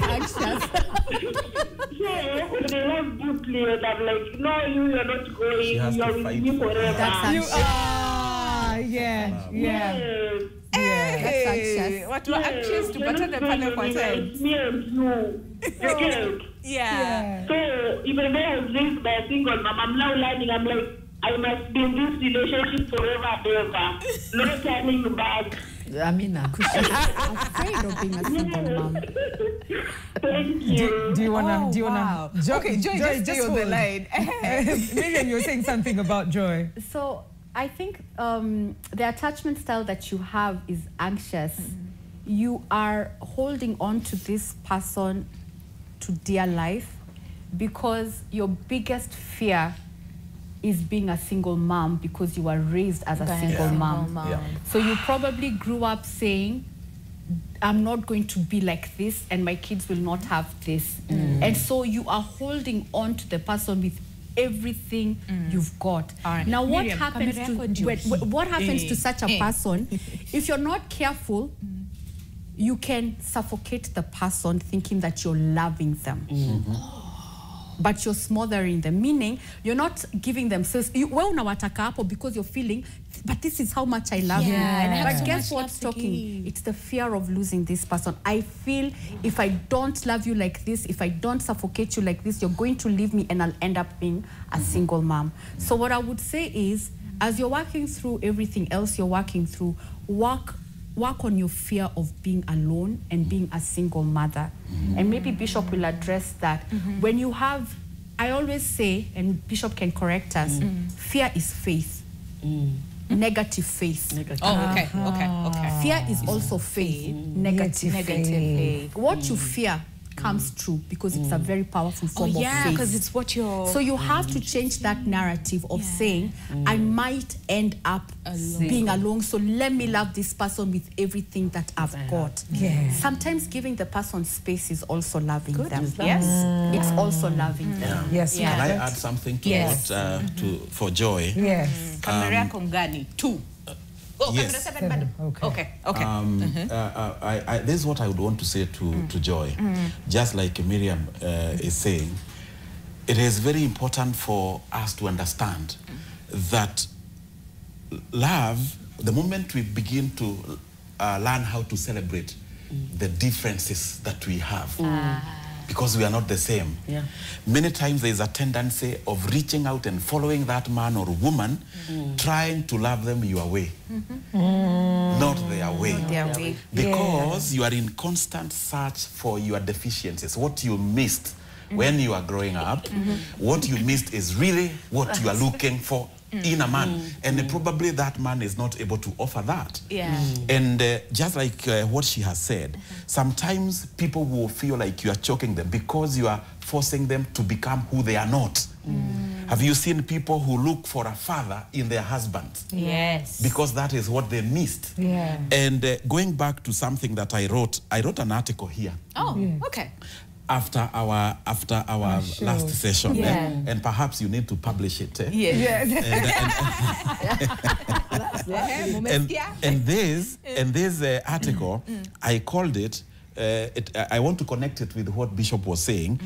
anxious. So when I love deeply, and I'm like, no, you're not going. You're with me forever. That's anxious. Yeah. That's anxious. What were anxious to put on the panel content? Me and you. Yeah. So even though I was raised by a single mom, I'm now learning. I'm like, I must be in this relationship forever and ever. No turning back. Amina. Afraid of being a single mom. Thank you. Do you wanna? Okay, Joy, just stay on the line. Miriam, you were saying something about Joy. So I think the attachment style that you have is anxious you are holding on to this person to dear life because your biggest fear is being a single mom because you were raised as a single mom. Yeah. So you probably grew up saying, I'm not going to be like this and my kids will not have this. And so you are holding on to the person with everything you've got. Right. Now what Miriam, happens to such a person, if you're not careful, you can suffocate the person thinking that you're loving them. But you're smothering them, meaning you're not giving them space. Well, because you're feeling, but this is how much I love you. But guess what's talking? It's the fear of losing this person. I feel if I don't love you like this, if I don't suffocate you like this, you're going to leave me and I'll end up being a single mom. So what I would say is, as you're working through everything else you're working through, work on your fear of being alone and being a single mother. And maybe Bishop will address that. When you have, I always say, and Bishop can correct us, fear is faith. Negative faith. Oh, okay. Fear is also faith. Negative faith. What you fear comes true because it's a very powerful form of faith. Because it's what you're... So you have to change that narrative of saying, I might end up being alone, so let me love this person with everything that I've got. Sometimes giving the person space is also loving them. Yes. It's also loving them. Yes. Can I add something to what, for Joy? Yes. Kamera Kongani, 2. Oh, Yes. 7. Okay. This is what I would want to say to Joy. Just like Miriam is saying, it is very important for us to understand that love, the moment we begin to learn how to celebrate the differences that we have, because we are not the same. Many times there is a tendency of reaching out and following that man or woman, trying to love them your way, not their way. Because you are in constant search for your deficiencies, what you missed when you are growing up. What you missed is really what you are looking for in a man, and probably that man is not able to offer that. And just like what she has said, sometimes people will feel like you are choking them because you are forcing them to become who they are not. Have you seen people who look for a father in their husbands? Yes. Because that is what they missed. And going back to something that I wrote an article here. Oh, okay. After our last session, and perhaps you need to publish it. And this article, I called it. I want to connect it with what Bishop was saying.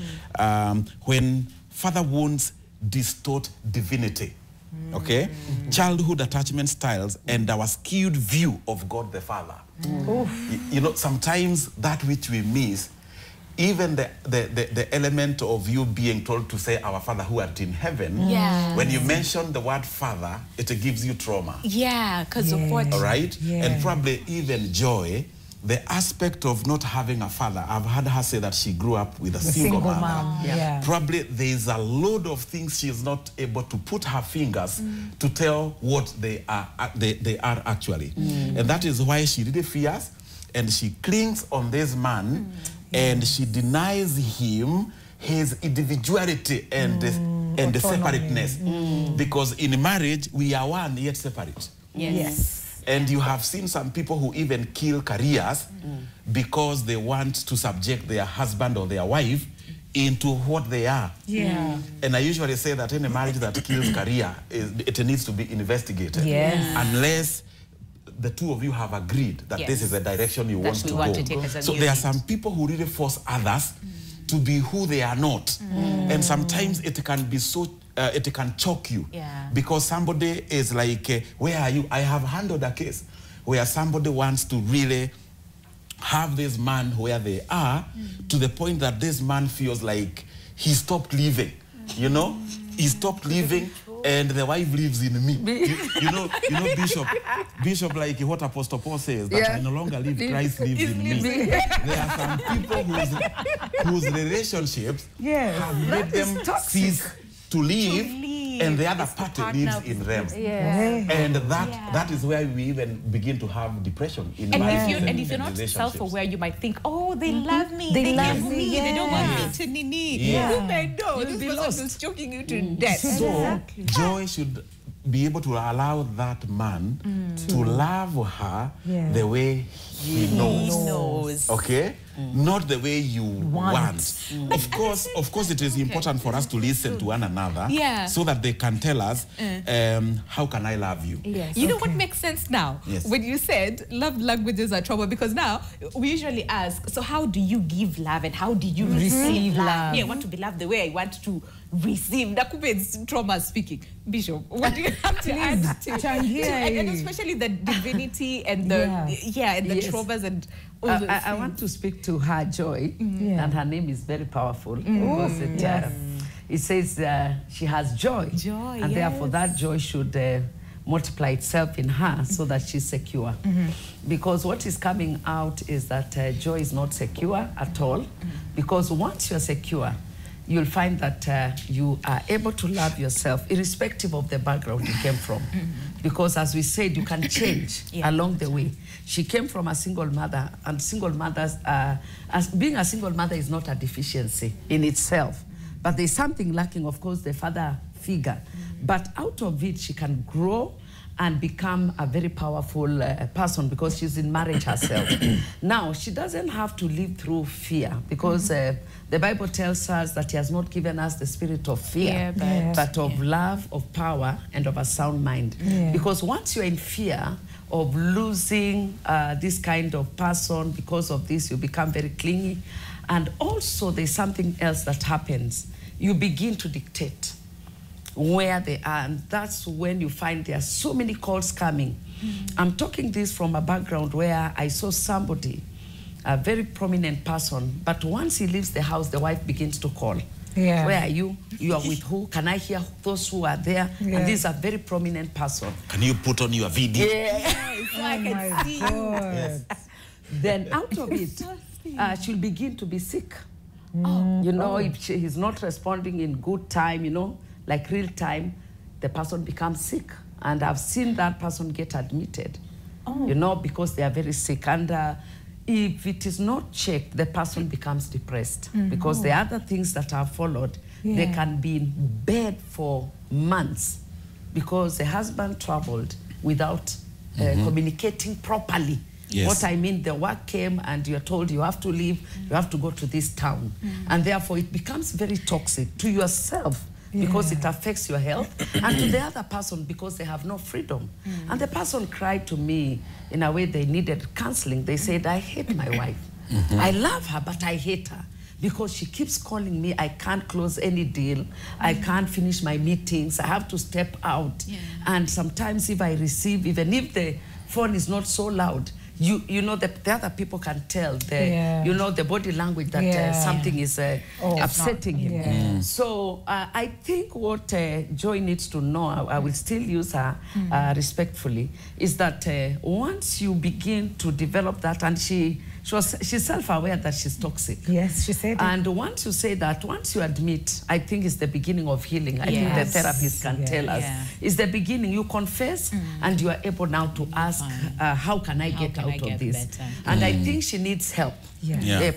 When father wounds distort divinity, okay, childhood attachment styles, and our skewed view of God the Father. You know, sometimes that which we miss. Even the element of you being told to say, our Father who art in heaven, when you mention the word Father, it gives you trauma. Because of what? All right? And probably even Joy, the aspect of not having a father, I've heard her say that she grew up with a single mother. Probably there's a load of things she's not able to put her fingers to tell what they are actually. And that is why she really fears, and she clings on this man, and she denies him his individuality and the separateness. Because in marriage, we are one yet separate. And you have seen some people who even kill careers because they want to subject their husband or their wife into what they are. And I usually say that any marriage that kills career, it needs to be investigated. Unless the two of you have agreed that this is the direction you want to go. So there are some people who really force others to be who they are not. And sometimes it can be so, it can choke you. Because somebody is like, where are you? I have handled a case where somebody wants to really have this man where they are, to the point that this man feels like he stopped living, you know? He stopped living, and the wife lives in me. You know, Bishop, like what Apostle Paul says, that I no longer live, Christ lives in me. There are some people whose relationships have made them cease to live and the other It's the party partner lives of in the REM. And that is where we even begin to have depression in marriage. And if you're not self-aware, you might think, oh, they love me, they love kiss me, they don't want me to nini. You may know You'll be this lost. person is choking you to death. So Joy should be able to allow that man to love her the way he knows. Okay? Not the way you want. Of course, it is important for us to listen to one another so that they can tell us, how can I love you? Yes. You know what makes sense now? Yes. When you said love languages are trauma, because now we usually ask, so how do you give love and how do you receive love? Yeah, I want to be loved the way I want to receive. Nakupe is trauma speaking. Bishop, what do you have to add to? And especially the divinity and the and the traumas and all those I want to speak to her, Joy, and her name is very powerful because it says she has joy, and therefore that joy should multiply itself in her so that she's secure. Because what is coming out is that joy is not secure at all, because once you're secure, you'll find that you are able to love yourself irrespective of the background you came from. Because as we said, you can change along the way. She came from a single mother, and single mothers, being a single mother is not a deficiency in itself. But there's something lacking, of course, the father figure. But out of it, she can grow and become a very powerful person because she's in marriage herself. Now, she doesn't have to live through fear because the Bible tells us that he has not given us the spirit of fear, but of love, of power, and of a sound mind. Because once you're in fear of losing this kind of person, because of this, you become very clingy. And also, there's something else that happens. You begin to dictate where they are, and that's when you find there are so many calls coming. I'm talking this from a background where I saw somebody, a very prominent person, but once he leaves the house, the wife begins to call. Where are you? You are with who? Can I hear those who are there? And this is a very prominent person. Can you put on your video? So I can see you. Then out of it, she'll begin to be sick. You know, if he's not responding in good time, you know, like real time, the person becomes sick. And I've seen that person get admitted, you know, because they are very sick. And if it is not checked, the person becomes depressed because the other things that are followed, they can be in bed for months because the husband traveled without communicating properly. What I mean, the work came and you're told you have to leave, you have to go to this town. And therefore it becomes very toxic to yourself because it affects your health, and to the other person because they have no freedom. And the person cried to me in a way they needed counseling. They said, I hate my wife. I love her, but I hate her because she keeps calling me. I can't close any deal. I can't finish my meetings. I have to step out. And sometimes if I receive, even if the phone is not so loud, you know, the other people can tell, you know, the body language that something is upsetting him. So I think what Joy needs to know, I will still use her respectfully, is that once you begin to develop that, and she's self-aware that she's toxic. Yes, she said it. And once you say that, once you admit, I think it's the beginning of healing. I think the therapist can tell us. It's the beginning. You confess, and you are able now to ask, how can I get out of this? And I think she needs help.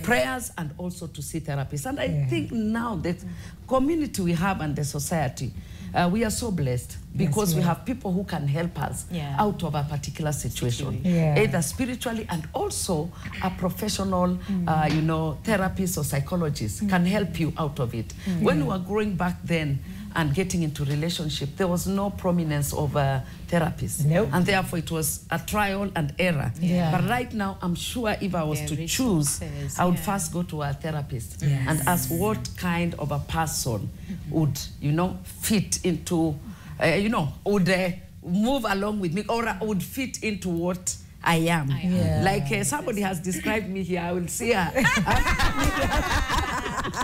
Prayers and also to see therapists. And I think now the community we have and the society, we are so blessed because we have people who can help us out of a particular situation, either spiritually and also a professional, you know, therapist or psychologist can help you out of it. When we were growing back then and getting into relationship, there was no prominence of therapists. And therefore it was a trial and error. But right now, I'm sure if I was to choose, I would first go to a therapist and ask what kind of a person would, you know, fit into, you know, would move along with me, or would fit into what I am. Like somebody has described me here, I will see her.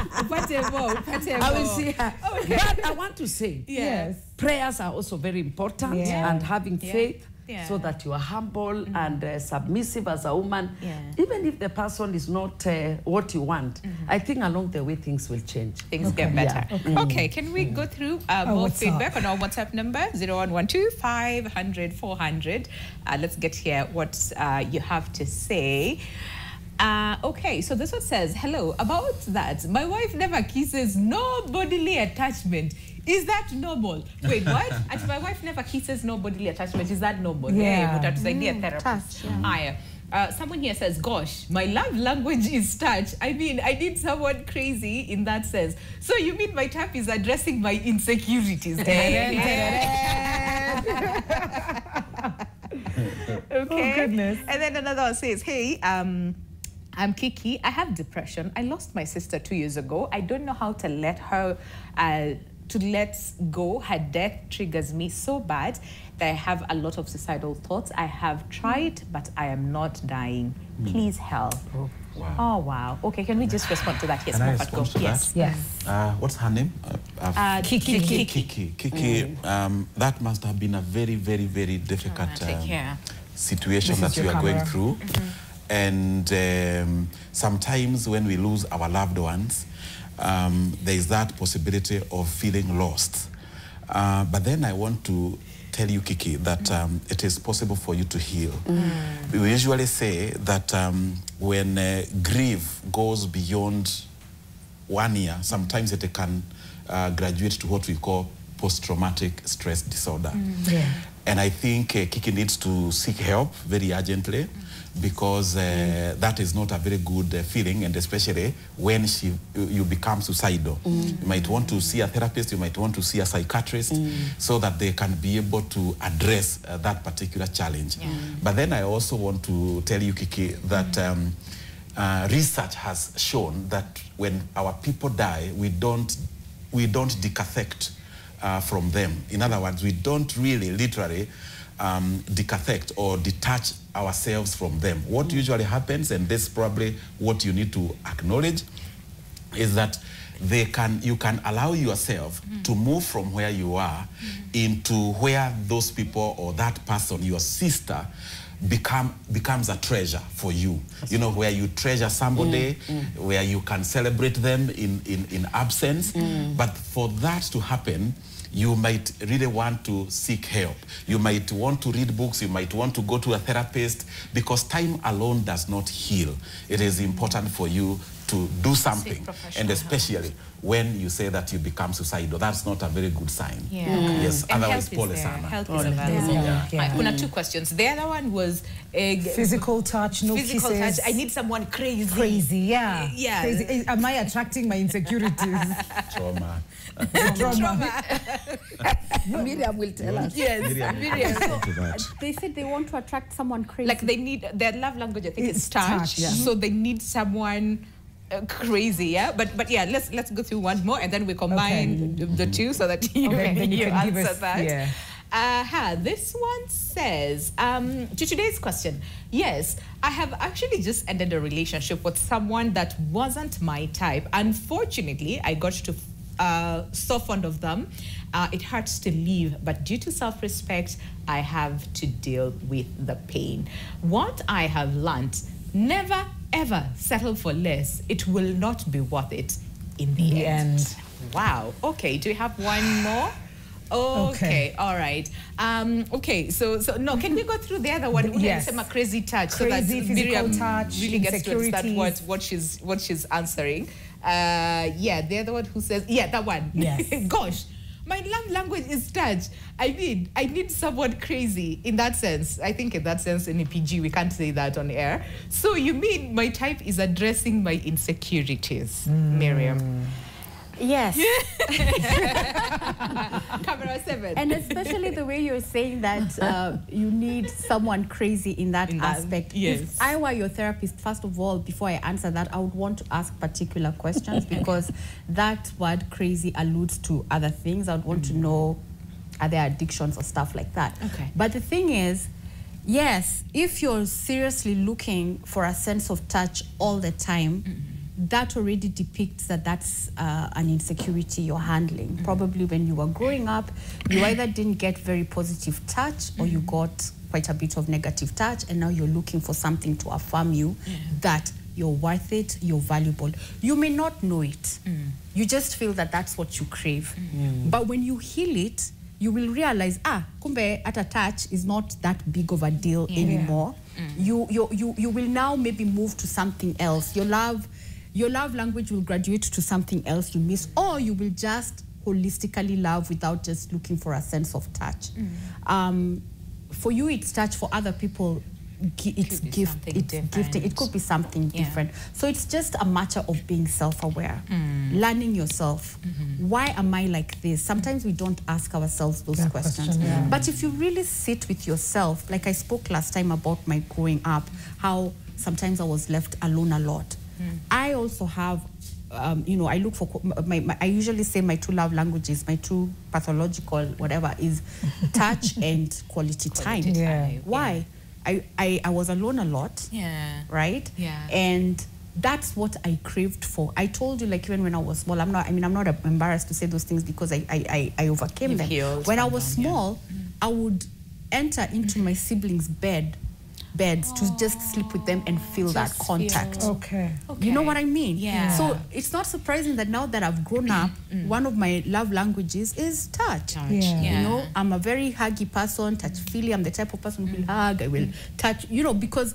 I will see her. But I want to say, prayers are also very important, and having faith so that you are humble and submissive as a woman. Yeah. Even if the person is not what you want, I think along the way things will change. Things get better. Okay, can we go through more feedback on our WhatsApp number, 0112-500-400. Let's get here what you have to say. Okay, so this one says, hello, about that, my wife never kisses, no bodily attachment. Is that normal? Wait, what? And my wife never kisses, no bodily attachment. Is that normal? Yeah. Hey, therapist. Someone here says, gosh, my love language is touch. I mean, I need someone crazy in that sense. So you mean my type is addressing my insecurities? Okay. Oh, goodness. And then another one says, hey, I'm Kiki. I have depression. I lost my sister 2 years ago. I don't know how to let her, to let go. Her death triggers me so bad that I have a lot of suicidal thoughts. I have tried, but I am not dying. Please help. Wow. Oh, wow. Okay, can we just respond to that? Yes, Can I Moffat, go. respond to Yes. Yes. What's her name? Kiki. Kiki. That must have been a very, very, very difficult situation that you are going through. And sometimes when we lose our loved ones, there is that possibility of feeling lost. But then I want to tell you, Kiki, that it is possible for you to heal. We usually say that when grief goes beyond 1 year, sometimes it can graduate to what we call post-traumatic stress disorder. And I think Kiki needs to seek help very urgently, because that is not a very good feeling, and especially when you become suicidal. You might want to see a therapist, you might want to see a psychiatrist, so that they can be able to address that particular challenge. But then I also want to tell you, Kiki, that research has shown that when our people die, we don't decaffect from them. In other words, we don't really literally decaffect or detach ourselves from them. What usually happens, and this is probably what you need to acknowledge, is that you can allow yourself to move from where you are into where those people or that person, your sister, becomes a treasure for you. You know, where you treasure somebody, where you can celebrate them in absence. But for that to happen, you might really want to seek help. You might want to read books, you might want to go to a therapist, because time alone does not heal. It is important for you to do something, and especially when you say that you become suicidal. That's not a very good sign. Yes, and otherwise, help is there. Help is available. Kuna two questions. The other one was physical touch, no physical kisses. touch. I need someone crazy. Crazy, Crazy. Am I attracting my insecurities? Trauma. Miriam will tell us. Yes, Miriam. They said they want to attract someone crazy. like they need their love language. I think It's it's touch. touch, So they need someone crazy. Yeah, but yeah, let's go through one more, and then we combine the two so that you then you can give answer us, that. This one says, to today's question, yes, I have actually just ended a relationship with someone that wasn't my type. Unfortunately, I got to so fond of them. It hurts to leave, but due to self-respect, I have to deal with the pain. What I have learned, never ever settle for less. It will not be worth it in the end. Wow. Okay, do we have one more? Okay, all right. Okay, so no, can we go through the other one? Yes. A crazy touch, Crazy, so that physical Miriam touch, really gets to understand what she's answering. Yeah, the other one who says, yeah, that one. Yes. Gosh, my love language is touch. I need someone crazy in that sense. I think in that sense, in a PG, we can't say that on air. So you mean my type is addressing my insecurities, Miriam? Yes. Camera 7. And especially the way you're saying that you need someone crazy in that aspect. Yes. If I were your therapist, first of all, before I answer that, I would want to ask particular questions because that word crazy alludes to other things. I would want to know, are there addictions or stuff like that? Okay. But the thing is, yes, if you're seriously looking for a sense of touch all the time, that already depicts that that's an insecurity you're handling. Probably when you were growing up, you either didn't get very positive touch or you got quite a bit of negative touch, and now you're looking for something to affirm you that you're worth it, you're valuable. You may not know it. You just feel that that's what you crave. But when you heal it, you will realize, kumbe at a touch is not that big of a deal anymore. You will now maybe move to something else. Your love language will graduate to something else you miss, or you will just holistically love without just looking for a sense of touch. For you, it's touch. For other people, it's gift. It's gifting. It could be something different. So it's just a matter of being self-aware, learning yourself. Why am I like this? Sometimes we don't ask ourselves those questions. But if you really sit with yourself, like I spoke last time about my growing up, how sometimes I was left alone a lot. I also have, I look for, I usually say my two love languages, my two pathological, whatever, is touch and quality time. Why? I was alone a lot, right? And that's what I craved for. I told you, like, even when I was small, I'm not embarrassed to say those things because I overcame them. When I was small, I would enter into my siblings' beds to just sleep with them and feel that contact. You know what I mean? So it's not surprising that now that I've grown up, one of my love languages is touch. You know, I'm a very huggy person, touch-feely. I'm the type of person who will hug, I will touch, because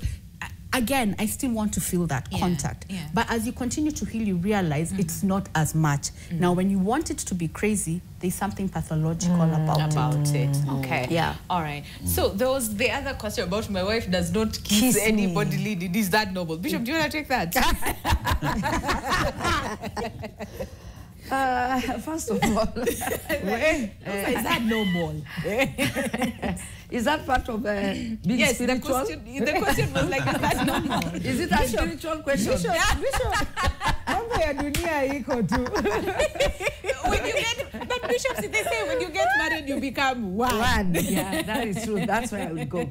again, I still want to feel that contact. But as you continue to heal, you realize it's not as much. Now, when you want it to be crazy, there's something pathological about it. Okay. All right. So there was the other question about my wife does not kiss anybody. Is that normal? Bishop, do you want to take that? First of all, is that normal? Is that part of being spiritual? The question was like, is that normal? Is it a spiritual question? Bishop, but bishops, they say when you get married, you become one. Yeah, that is true. That's where I would go.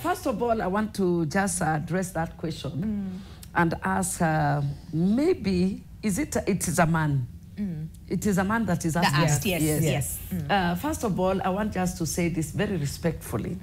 First of all, I want to just address that question and ask, maybe, it is a man? It is a man that is asked. Yes. First of all, I want just to say this very respectfully,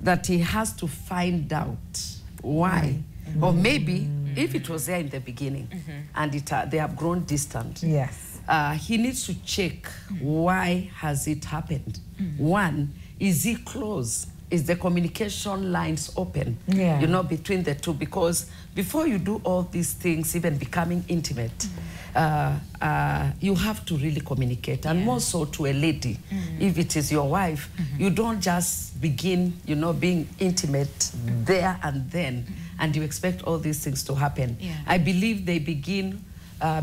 that he has to find out why. Or maybe, if it was there in the beginning, and they have grown distant, he needs to check why has it happened. One, is he close? Is the communication lines open, between the two? Because before you do all these things, even becoming intimate, you have to really communicate, and more so to a lady. If it is your wife, you don't just begin, being intimate there and then, and you expect all these things to happen. I believe they begin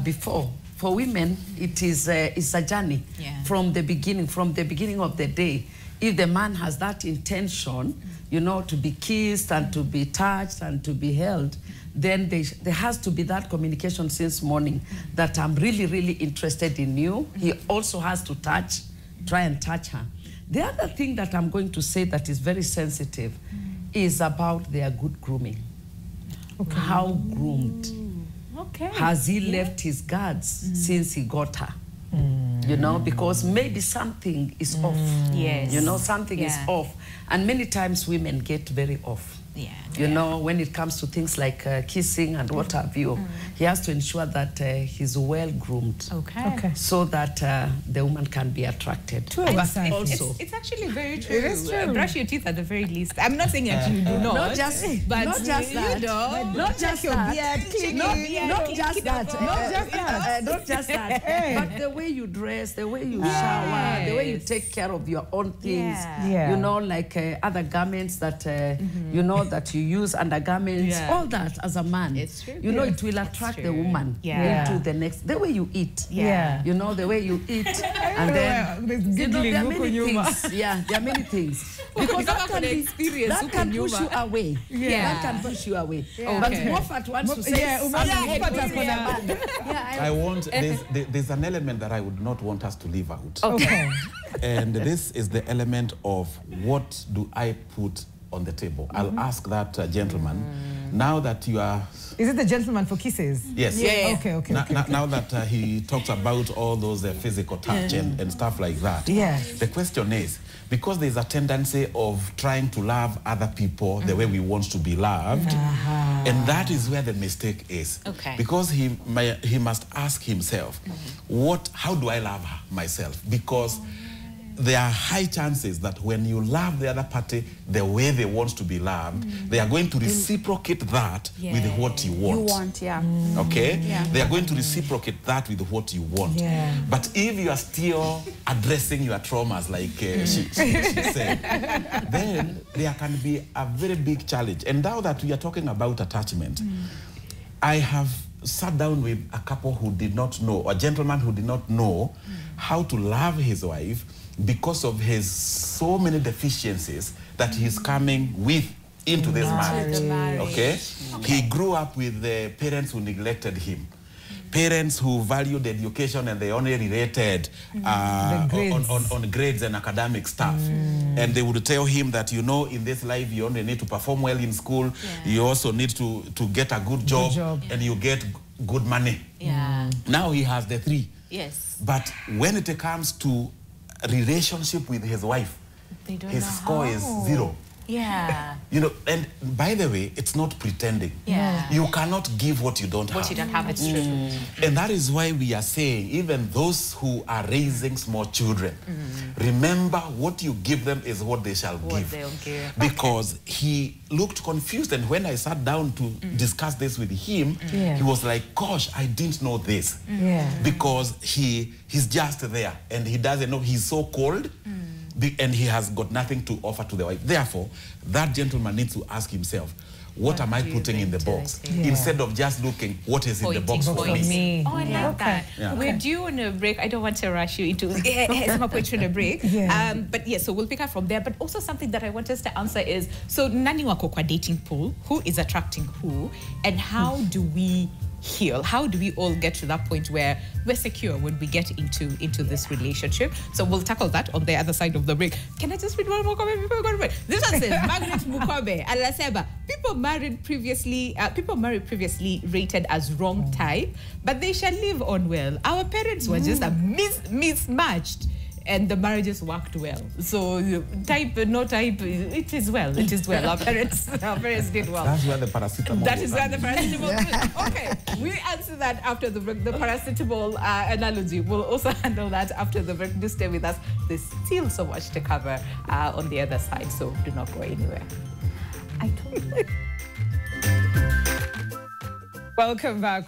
before. For women, it's a journey from the beginning of the day. If the man has that intention, to be kissed and to be touched and to be held, then there has to be that communication since morning that I'm really, really interested in you. He also has to try and touch her. The other thing that I'm going to say that is very sensitive is about their good grooming. How groomed? Has he left his guards since he got her? Because maybe something is off. Something is off. And many times women get very off. When it comes to things like kissing and what have you, he has to ensure that he's well groomed. So that the woman can be attracted. It's actually very true. It is true. Brush your teeth at the very least. I'm not saying that you do not. Not just that. Not just that. But the way you dress, the way you shower, the way you take care of your own things. Like other garments that that you use, undergarments, all that as a man. It's true. It will attract the woman into the next. The way you eat. The way you eat. And then there are many things. There are many things. Because that can push you away. That can push you away. But Moffat wants to say there's an element that I would not want us to leave out. And this is the element of what do I put on the table. I'll ask that gentleman, now that you are... Is it the gentleman for kisses? Yes. Yeah. Okay. Now that he talks about all those physical touch and stuff like that, Yes. the question is, because there's a tendency of trying to love other people the way we want to be loved, and that is where the mistake is. Okay. Because he must ask himself, how do I love myself? Because there are high chances that when you love the other party the way they want to be loved, they are going to reciprocate that with what you want. Okay? Yeah. They are going to reciprocate that with what you want. Yeah. But if you are still addressing your traumas, like she said, then there can be a very big challenge. And now that we are talking about attachment, I have sat down with a couple who did not know, or a gentleman who did not know how to love his wife because of his so many deficiencies that he's coming with into this marriage. Okay? He grew up with parents who neglected him. Parents who valued education and they only related on grades and academic stuff. And they would tell him that, you know, in this life you only need to perform well in school. You also need to get a good job. And you get good money. Now he has the three. Yes. But when it comes to a relationship with his wife, his score is 0. Yeah. You know, and by the way, it's not pretending. Yeah. You cannot give what you don't have. What you don't have, it's true. And that is why we are saying, even those who are raising small children, remember what you give them is what they shall give. They'll give. Because he looked confused, and when I sat down to discuss this with him, he was like, gosh, I didn't know this. Because he's just there, and he doesn't know, he's so cold. And he has got nothing to offer to the wife. Therefore, that gentleman needs to ask himself, what am I putting in the box? Instead of just looking, what is in the box for me? Oh, I love that. We're due on a break. I don't want to rush you into some poetry on a break. But yes, so we'll pick up from there. But also something that I want us to answer is, so nani wako kwa dating pool? Who is attracting who? And how do we heal? How do we all get to that point where we're secure when we get into this relationship? So we'll tackle that on the other side of the break. Can I just read one more comment before we go to break? This one says, Margaret Mukwebe, Alaseba, people married previously rated as wrong type, but they shall live on well. Our parents were just mismatched. And the marriages worked well. So type, no type, it is well. It is well. Our parents did well. That's where the paracetamol. That is where the paracetamol. Okay, we answer that after the break. The paracetamol analogy. We'll also handle that after the break. Do stay with us. There's still so much to cover on the other side. So do not go anywhere. I told you. Welcome back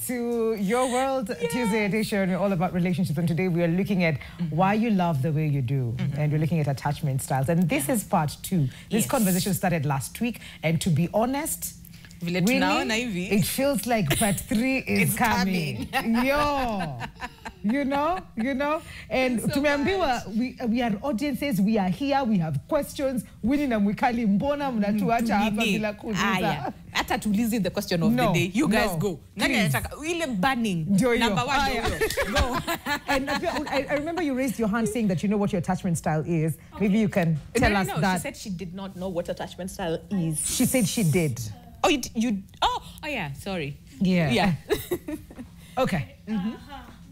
to Your World Tuesday edition. We're all about relationships, and today we are looking at why you love the way you do, and we're looking at attachment styles. And this is part 2. This conversation started last week, and to be honest, really, it feels like part 3 is coming. Yo. You know, and so tumeambiwa we are audiences, we are here, we have questions. Winnie na Mwikali, mbona mnatuacha hapa bila kuuliza? Hata tuulize the question of the day. You guys go. Nani anataka ile burning number 1 go. And I remember you raised your hand saying that you know what your attachment style is. Maybe you can tell us that. She said she did not know what attachment style is. She said she did. Oh, you oh yeah, sorry. Yeah. Okay.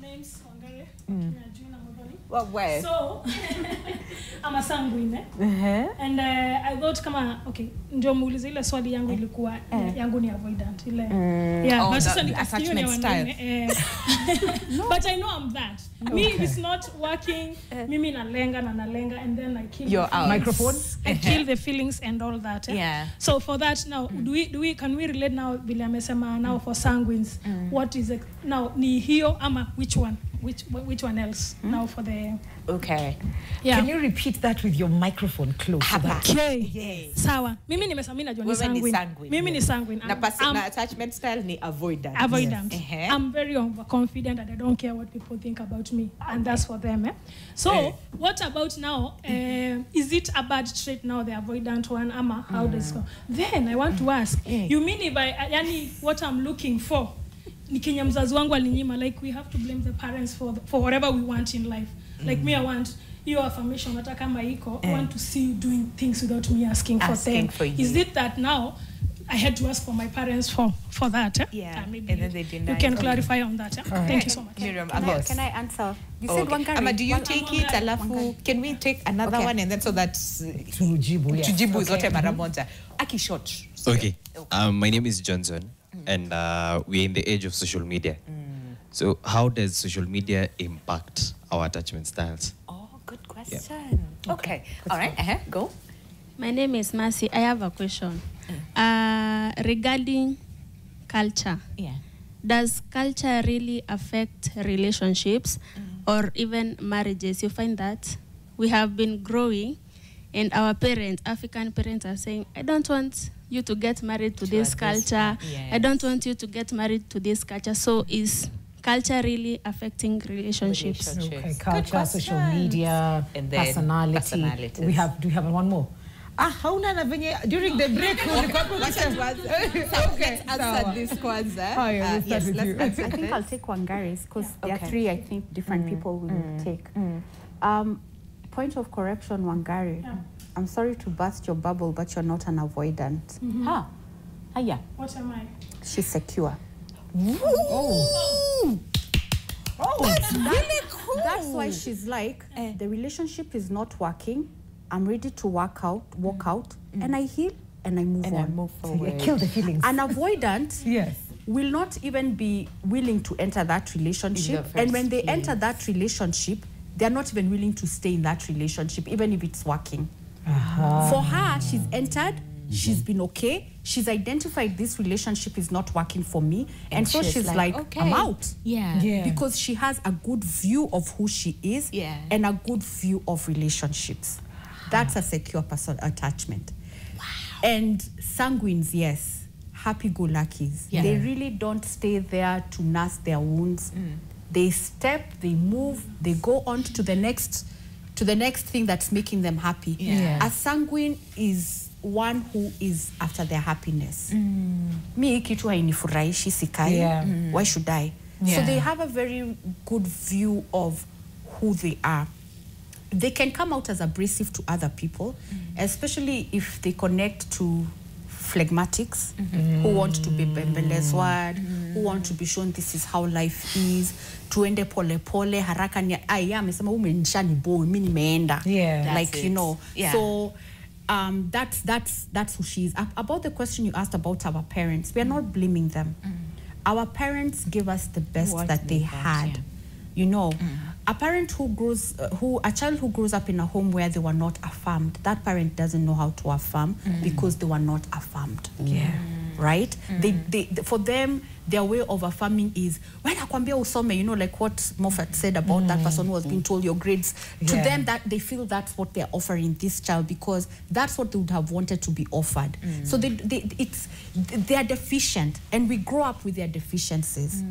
Name's Wangare. Well, where? So, I'm a sanguine. And I thought okay, ndio muulize ile swali yangu ilikuwa yangu ni avoidant ile. Yeah, but sasa attachment style. But I know I'm that. Me, if it's not working, mimi nalenga and then I kill your microphone. I kill the feelings and all that. Yeah. So for that now, can we relate now vile amesema now for sanguines? What is it now? Ni hiyo ama which one? Which one else now for the... Okay. Yeah. Can you repeat that with your microphone close? Okay. Yes. Sawa. Mimi nimesema mimi najua ni sanguine. Mimi ni sanguine. Na attachment style ni avoidant. Avoidant. Yes. I'm very overconfident and I don't care what people think about me. And that's for them. So, what about now? Is it a bad trait now, the avoidant one? Ama, how does it go? Then I want to ask, you mean if what I'm looking for, ni Kenya mzazi wangu alinyima, like we have to blame the parents for whatever we want in life. Like me, I want your affirmation, hata kama iko, I want to see you doing things without me asking for them. Is it that now I had to ask for my parents for that? Yeah. Maybe and then they deny. you can clarify on that. Thank you so much. Miriam, Can I answer? You said Wangari. Ama, do you take it? Alafu, can we take another one and then so that Tujibu, yes. tujibu zote mara moja. Aki short. Okay. My name is Johnson, and we're in the age of social media. So how does social media impact our attachment styles? Oh, good question. Yeah. Okay. All right. Go. My name is Mercy. I have a question. Regarding culture. Yeah. Does culture really affect relationships or even marriages? You find that we have been growing and our parents, African parents, are saying, I don't want you to get married to this culture. Yes. I don't want you to get married to this culture. So is culture really affecting relationships? Okay, culture, social media, and then personality. Do we have one more? During the break, let's answer this kwanza. I think I'll take Wangari's because there are three, I think, different people we will take. Point of correction, Wangari. Yeah. I'm sorry to burst your bubble, but you're not an avoidant. What am I? She's secure. That's really cool. That's why she's like, the relationship is not working. I'm ready to walk out, and I heal and I move on. I move forward. Kill the feelings. An avoidant will not even be willing to enter that relationship. And when they enter that relationship, they're not even willing to stay in that relationship, even if it's working. For her, she's entered, she's been okay, she's identified this relationship is not working for me, and so she's like okay. I'm out. Because she has a good view of who she is and a good view of relationships. That's a secure person attachment. Wow. And sanguines, yes, happy-go-luckies. They really don't stay there to nurse their wounds. They step, they move, they go on to the next thing that's making them happy. A sanguine is one who is after their happiness. Me kitu hainifurahishi sikai. Why should I? So they have a very good view of who they are. They can come out as abrasive to other people, especially if they connect to phlegmatics who want to be bembelezwad, who want to be shown this is how life is. Tuende pole pole haraka ni amesema umenishani boy mimi nimeenda. Like you know. So that's who she is. About the question you asked about our parents, we are not blaming them. Our parents gave us the best that they had. You know, a child who grows up in a home where they were not affirmed, that parent doesn't know how to affirm because they were not affirmed. Right? For them, their way of affirming is when akwambia usome, you know, like what Moffat said about that person who has been told your grades. To them, that they feel that's what they're offering this child because that's what they would have wanted to be offered. So they are deficient, and we grow up with their deficiencies.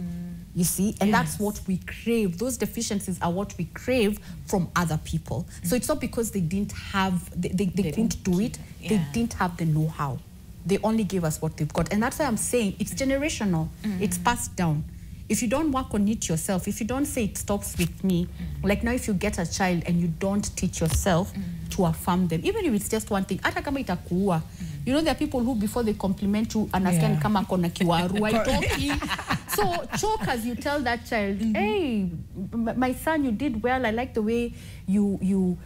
You see, and that's what we crave. Those deficiencies are what we crave from other people. So it's not because they didn't have, they couldn't do it. They didn't have the know-how. They only gave us what they've got. And that's why I'm saying it's generational. It's passed down. If you don't work on it yourself, if you don't say it stops with me, like now if you get a child and you don't teach yourself to affirm them, even if it's just one thing, ata kama itakuua. You know, there are people who before they compliment you, understand kama kona kiwaru, I talk. So choke as you tell that child, hey, my son, you did well. I like the way you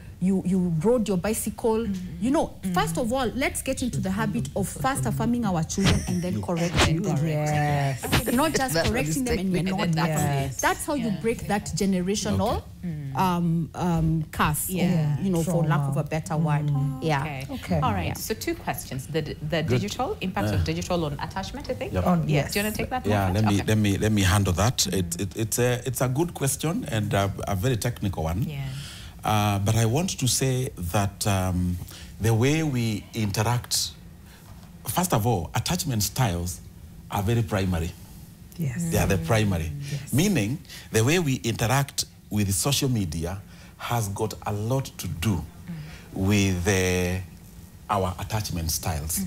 rode your bicycle. You know, first of all, let's get into the habit of first affirming our children and then correcting them. Not just correcting them and we're not That's how you break that generational curse, you know, for lack of a better word. Okay. All right. So 2 questions. The digital impact of digital on attachment, I think. Yes. Do you want to take that? Let me handle that. It's a good question and a very technical one. But I want to say that the way we interact, first of all, attachment styles are very primary. They are the primary. Meaning, the way we interact with social media has got a lot to do with our attachment styles.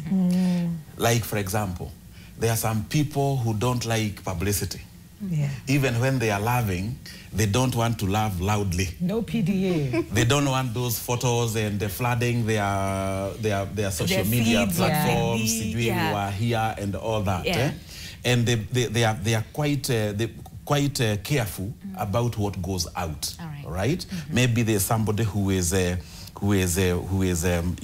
Like, for example, there are some people who don't like publicity. Yeah. Even when they are laughing, they don't want to laugh loudly. No PDA. They don't want those photos and flooding their social media feeds, platforms, yeah. you are here and all that. Yeah. Eh? And they are quite careful about what goes out. All right. Maybe there's somebody who is you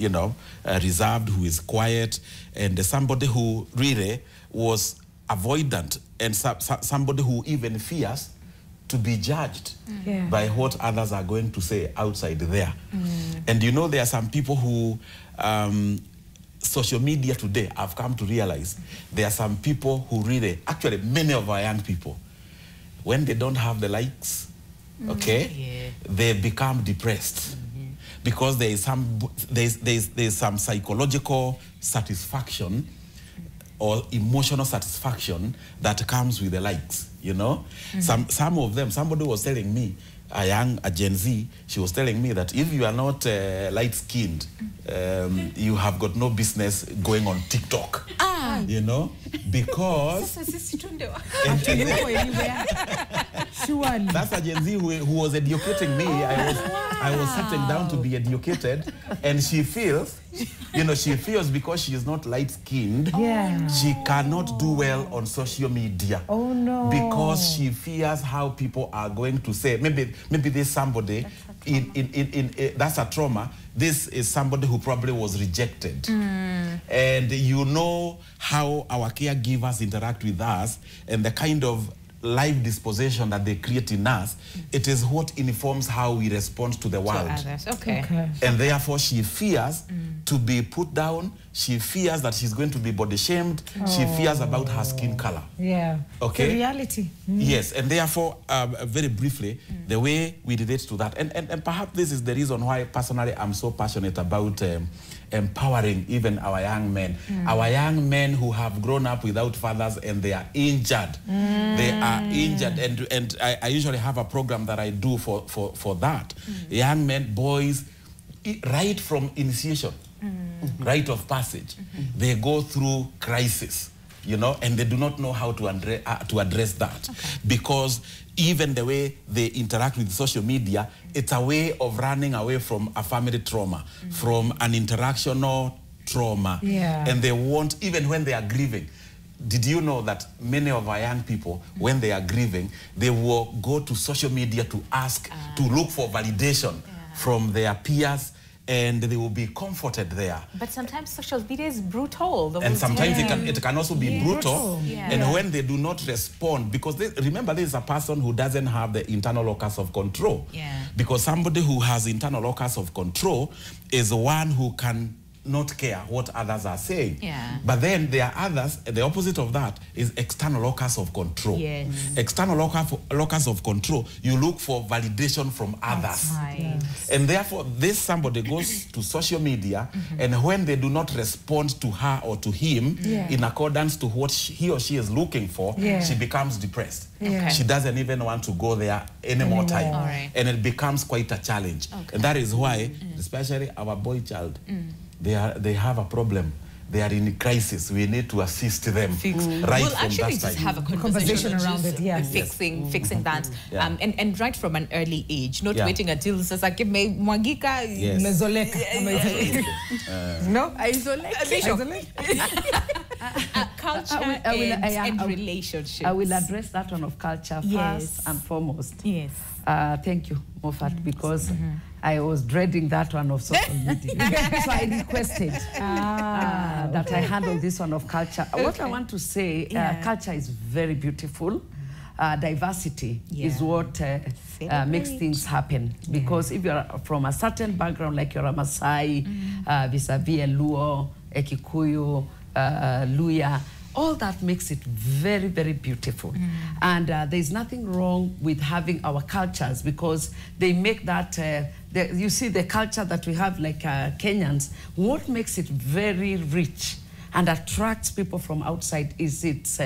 know, reserved, who is quiet, and somebody who really was avoidant, and somebody who even fears to be judged by what others are going to say outside there. And you know, there are some people who social media today, I've come to realize, there are some people who really, actually many of our young people, when they don't have the likes, they become depressed. Because there is some psychological satisfaction or emotional satisfaction that comes with the likes, you know? Some of them, somebody was telling me, a Gen Z, she was telling me that if you are not light-skinned, you have got no business going on TikTok. You know? Because... That's a Gen Z who was educating me. I was sitting down to be educated, and she feels, you know, because she is not light-skinned, she cannot do well on social media. Oh no! Because she fears how people are going to say. Maybe there's somebody that's a trauma. This is somebody who probably was rejected, and you know how our caregivers interact with us, and the kind of life disposition that they create in us, it is what informs how we respond to the world. Okay. And therefore she fears to be put down, she fears that she's going to be body shamed, she fears about her skin color. Yeah. Okay. The reality. Yes, and therefore, very briefly, the way we relate to that, and perhaps this is the reason why personally I'm so passionate about empowering even our young men. Our young men who have grown up without fathers and they are injured. They are injured, and I usually have a program that I do for that. Young men, boys, right from initiation, rite of passage, they go through crisis, you know, and they do not know how to address that. Because even the way they interact with social media, it's a way of running away from a family trauma, from an interactional trauma. And they want, even when they are grieving, did you know that many of our young people, when they are grieving, they will go to social media to ask, to look for validation from their peers, and they will be comforted there. But sometimes social media is brutal. And sometimes it can also be brutal. And when they do not respond, because remember, there is a person who doesn't have the internal locus of control. Because somebody who has internal locus of control is one who can not care what others are saying. But then there are others, the opposite of that is external locus of control. External locus of control, you look for validation from others. And therefore, this somebody goes to social media, and when they do not respond to her or to him in accordance to what he or she is looking for, she becomes depressed. She doesn't even want to go there any more time. And it becomes quite a challenge. And that is why, especially our boy child, they have a problem. They are in crisis. We need to assist them. Right we'll from actually that just time. have a conversation around it. Fixing that, and right from an early age, not waiting until sasa mwagika. No, culture and relationships. I will address that one of culture first and foremost. Thank you, Moffat, because I was dreading that one of social media. So I requested that I handle this one of culture. What I want to say, culture is very beautiful. Diversity is what makes things happen. Because if you're from a certain background, like you're a Maasai, vis-a-vis a Luo, a Kikuyu, Luya, all that makes it very, very beautiful. And there's nothing wrong with having our cultures, because they make that, you see the culture that we have like Kenyans, what makes it very rich and attracts people from outside is it's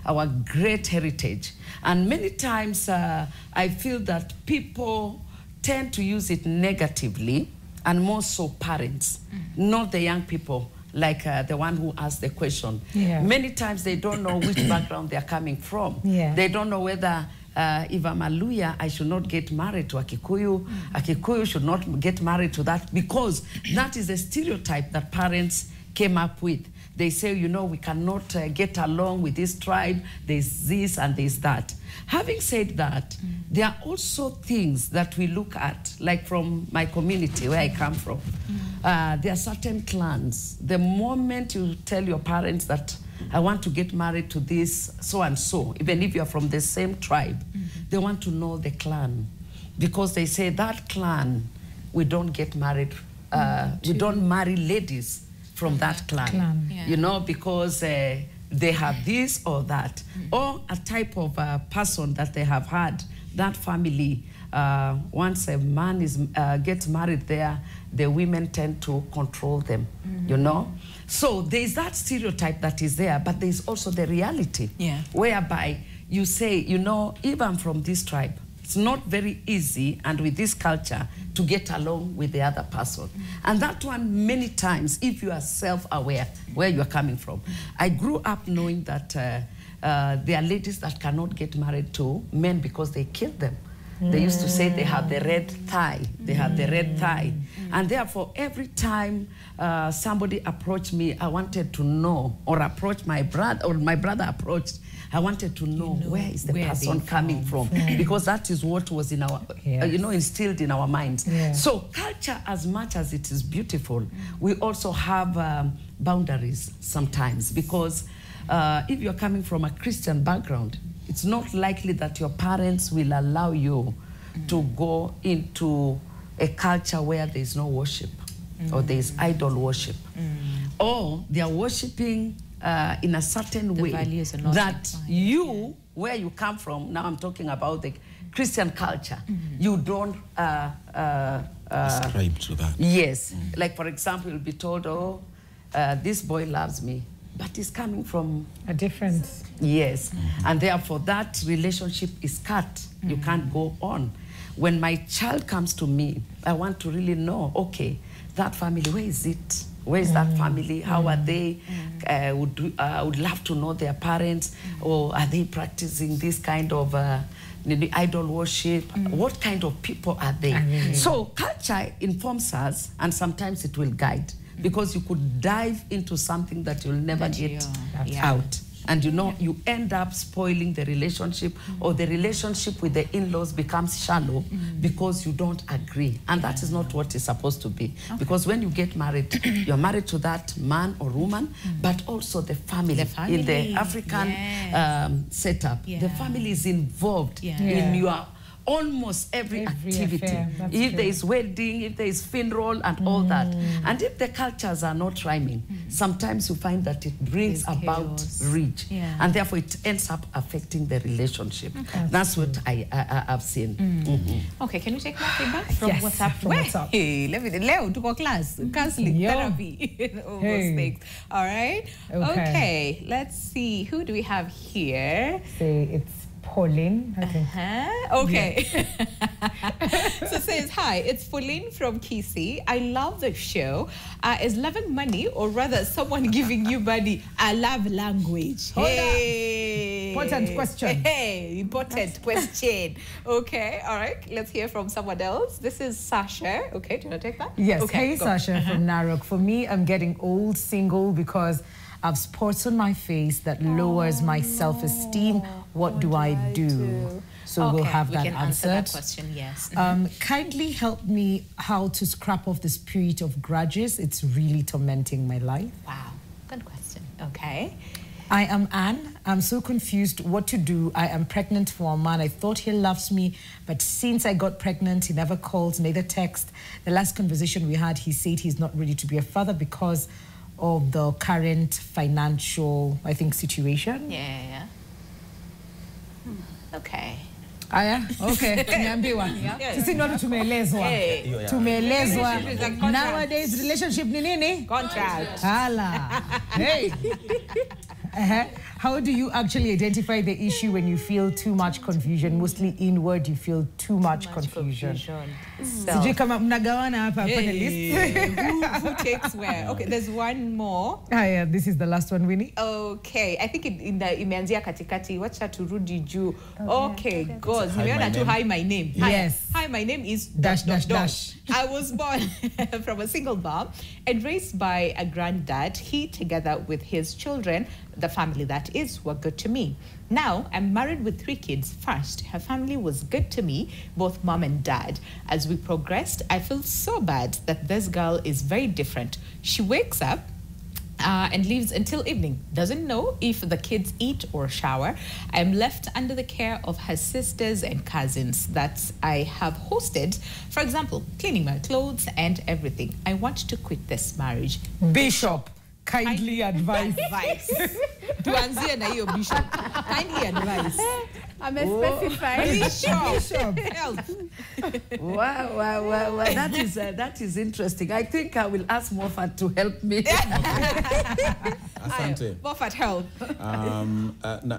our great heritage. And many times I feel that people tend to use it negatively, and more so parents, not the young people, like the one who asked the question. Yeah. Many times they don't know which background they're coming from. Yeah. They don't know whether if I'm a Luya, I should not get married to a Kikuyu. A Kikuyu should not get married to that, because that is a stereotype that parents came up with. They say, you know, we cannot get along with this tribe. There's this and there's that. Having said that, there are also things that we look at, like from my community where I come from. There are certain clans. The moment you tell your parents that I want to get married to this so-and-so, even if you're from the same tribe, they want to know the clan. Because they say that clan, we don't get married, we don't marry ladies from that clan. Yeah. You know, because they have this or that, or a type of person that they have had, that family, once a man is gets married there, the women tend to control them, you know? So there's that stereotype that is there, but there's also the reality, whereby you say, you know, if I'm from this tribe, it's not very easy, and with this culture, to get along with the other person. And that one, many times, if you are self-aware where you are coming from. I grew up knowing that there are ladies that cannot get married to men because they kill them. They used to say they have the red thigh. They have the red thigh. And therefore, every time somebody approached me, I wanted to know, or approached my brother, or my brother approached, I wanted to know, where is the person coming from? Because that is what was in our, you know, instilled in our minds. So culture, as much as it is beautiful, we also have boundaries sometimes, because if you're coming from a Christian background, it's not likely that your parents will allow you to go into a culture where there is no worship, or there is idol worship, or they are worshiping in a certain way that you, where you come from, now I'm talking about the Christian culture, you don't ascribe to that. Yes, like for example, you'll be told, oh, this boy loves me, but he's coming from a different. Yes, and therefore that relationship is cut. You can't go on. When my child comes to me, I want to really know, okay, that family, where is it? Where is that family? How are they? Would love to know their parents, or are they practicing this kind of idol worship? What kind of people are they? So culture informs us, and sometimes it will guide, because you could dive into something that you'll never get out. And you know, you end up spoiling the relationship, or the relationship with the in-laws becomes shallow because you don't agree. And that is not what it's supposed to be. Because when you get married, you're married to that man or woman, but also the family. In the African setup. The family is involved in your almost every activity. If there is wedding, if there is funeral and all that. And if the cultures are not rhyming, sometimes you find that it brings about rage. And therefore it ends up affecting the relationship. That's what I've seen. Okay, can you take my feedback from WhatsApp? From WhatsApp. Hey, let me Leo to go class, counseling, therapy, all those things. All right. Okay, let's see. Who do we have here? Say it's Pauline, I think. Okay. So it says, hi, it's Pauline from Kisii. I love the show. Is loving money, or rather someone giving you money, a love language? Hey. Important question. Hey, important question. Okay, all right. Let's hear from someone else. This is Sasha. Okay, do you want to take that? Yes. Okay, hey, Sasha from Narok. For me, I'm getting old single because I've spots on my face that lowers my self-esteem. What do I do? So we'll have that answered. That question, yes. Kindly help me how to scrap off the spirit of grudges. It's really tormenting my life. Wow, good question. Okay. I am Anne. I'm so confused what to do. I am pregnant for a man. I thought he loves me, but since I got pregnant, he never calls, neither text. The last conversation we had, he said he's not ready to be a father because of the current financial, I think, situation. Yeah. Okay. Aya, okay. Tumeambiwa. Sisi ndio tumeelezwa. Tumeelezwa. Nowadays relationship ni nini? Contract. Hala. Hey. How do you actually identify the issue when you feel too much confusion? Mostly inward, you feel too much confusion. Sijui kama mnagawana hapa panelists. Who takes where? Okay, there's one more. Yeah, this is the last one, Winnie. Okay, I think imeanzia katikati. Wacha turudi juu. Okay, goes. Nimeona tu hi, my name. Yes. Hi, my name is Dash, dash, dash. I was born from a single mom and raised by a granddad. He, together with his children, the family that is, were good to me. Now, I'm married with 3 kids. First, her family was good to me, both mom and dad. As we progressed, I feel so bad that this girl is very different. She wakes up and leaves until evening. Doesn't know if the kids eat or shower. I'm left under the care of her sisters and cousins that I have hosted. For example, cleaning my clothes and everything. I want to quit this marriage. Bishop, kindly advise. Tuanzie na hiyo Bishop. Kindly advise. Bishop. Help. Wow. That is interesting. I think I will ask Moffat to help me. Asante. Moffat, help.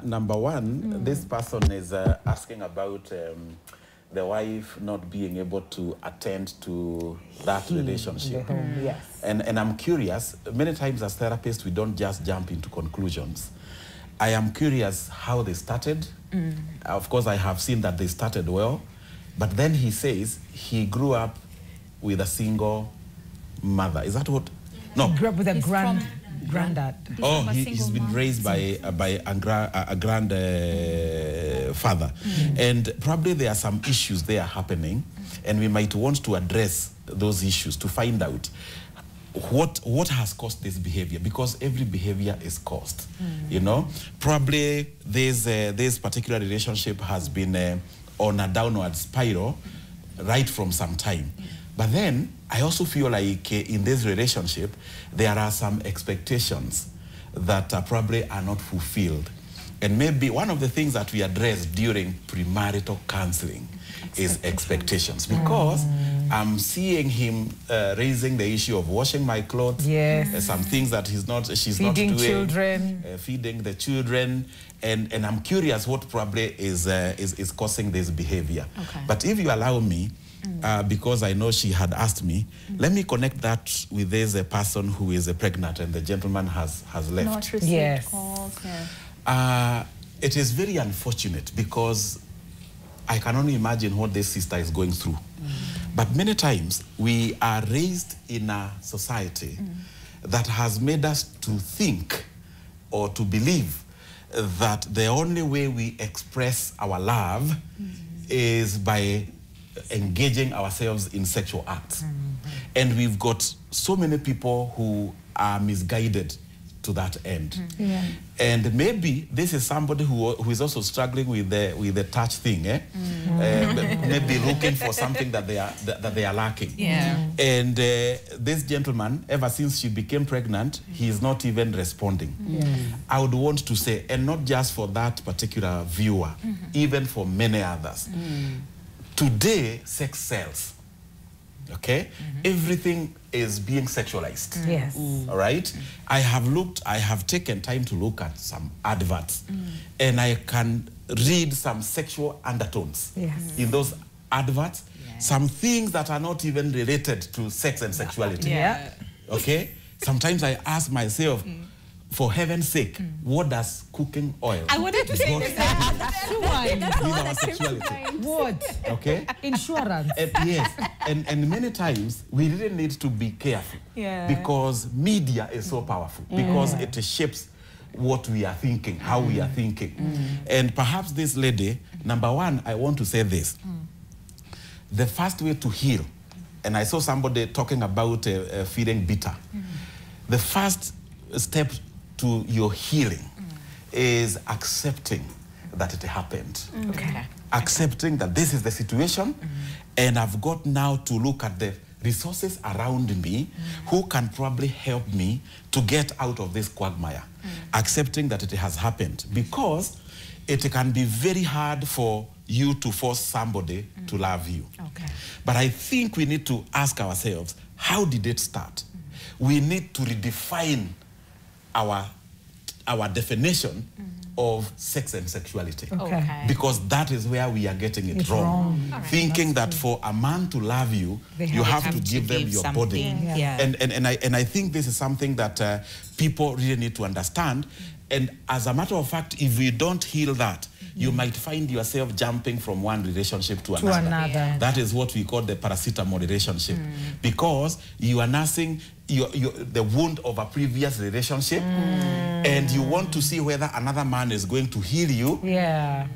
Number one, this person is asking about the wife not being able to attend to that relationship. Yes. And I'm curious, many times as therapists, we don't just jump into conclusions. I am curious how they started. Of course, I have seen that they started well, but then he says he grew up with a single mother. Is that what? No. He grew up with a granddad. Oh, he's been raised by a grandfather. And probably there are some issues there happening, and we might want to address those issues to find out what has caused this behavior, because every behavior is caused. You know, probably this particular relationship has been on a downward spiral right from some time. But then I also feel like in this relationship there are some expectations that probably are not fulfilled. And maybe one of the things that we address during premarital counseling is expectations, because I'm seeing him raising the issue of washing my clothes. Yes. Some things that she's not feeding doing. Children. Feeding the children. And I'm curious what probably is causing this behavior. Okay. But if you allow me, because I know she had asked me, let me connect that with this person who is pregnant and the gentleman has left. Not received Yes. calls. It is very unfortunate, because I can only imagine what this sister is going through. But many times we are raised in a society that has made us to think or to believe that the only way we express our love is by engaging ourselves in sexual acts. And we've got so many people who are misguided to that end. And maybe this is somebody who is also struggling with the touch thing, maybe looking for something that they are lacking. And this gentleman, ever since she became pregnant, he is not even responding. I would want to say, and not just for that particular viewer, even for many others. Today, sex sells. Okay? Everything is being sexualized. Yes. All right? I have taken time to look at some adverts, and I can read some sexual undertones in those adverts, some things that are not even related to sex and sexuality. Okay? Sometimes I ask myself, for heaven's sake, what does cooking oil? I wanted to say That's with our sexuality? What? Okay? Insurance. Yes. And many times we really need to be careful, because media is so powerful, because it shapes what we are thinking, how we are thinking. And perhaps this lady, number one, I want to say this. The first way to heal, and I saw somebody talking about feeling bitter. The first step to your healing is accepting that it happened. Accepting that this is the situation, and I've got now to look at the resources around me who can probably help me to get out of this quagmire. Accepting that it has happened, because it can be very hard for you to force somebody to love you. But I think we need to ask ourselves, how did it start? We need to redefine our our definition of sex and sexuality. Okay. Because that is where we are getting it wrong. Right. Thinking that for a man to love you, you have to give them your body. Yeah. And I think this is something that people really need to understand. And as a matter of fact, if we don't heal that, you might find yourself jumping from one relationship to another. Yeah. That is what we call the paracetamol relationship. Because you are nursing the wound of a previous relationship, and you want to see whether another man is going to heal you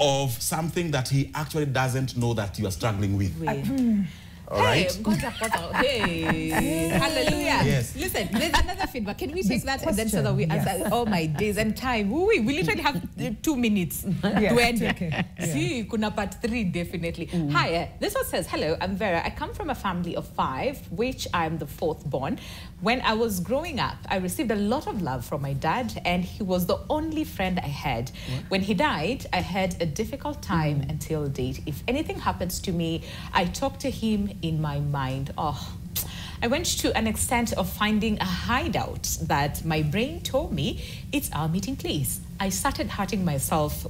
of something that he actually doesn't know that you are struggling with. All right? Hey, hallelujah. Yes. Listen, there's another feedback. Can we take that and then so that we answer? Oh my days and time. We literally have 2 minutes to end. Okay. See, kuna part 3 definitely. Hi, this one says, hello, I'm Vera. I come from a family of 5, which I'm the 4th born. When I was growing up, I received a lot of love from my dad, and he was the only friend I had. When he died, I had a difficult time until date. If anything happens to me, I talk to him in my mind. I went to an extent of finding a hideout that my brain told me it's our meeting place. I started hurting myself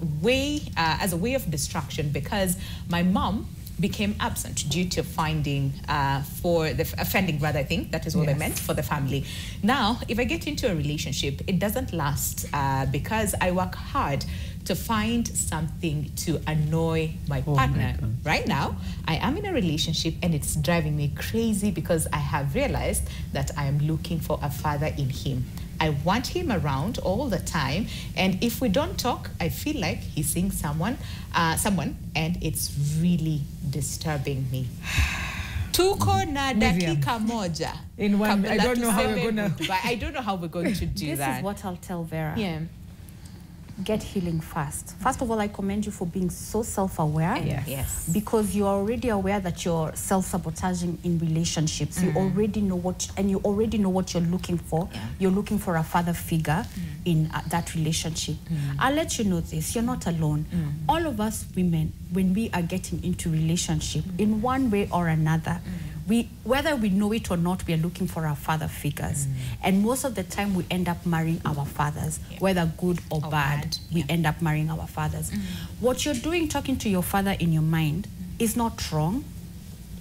as a way of distraction because my mom became absent due to offending, rather, I think that is what I meant, for the family. Now, if I get into a relationship, it doesn't last because I work hard to find something to annoy my partner. Right now, I am in a relationship and it's driving me crazy because I have realized that I am looking for a father in him. I want him around all the time, and if we don't talk, I feel like he's seeing someone, and it's really disturbing me. Tuko na dakika moja. In one, I don't know how we're gonna. I don't know how we're going to do that. This is what I'll tell Vera. Yeah. Get healing fast. First of all, I commend you for being so self-aware. Yes. Because you're already aware that you're self-sabotaging in relationships. You already know what you're looking for. You're looking for a father figure in that relationship. I'll let you know this, you're not alone. All of us women, when we are getting into relationship, in one way or another, whether we know it or not, we are looking for our father figures. And most of the time we end up marrying our fathers, whether good or bad, we end up marrying our fathers. What you're doing, talking to your father in your mind, is not wrong.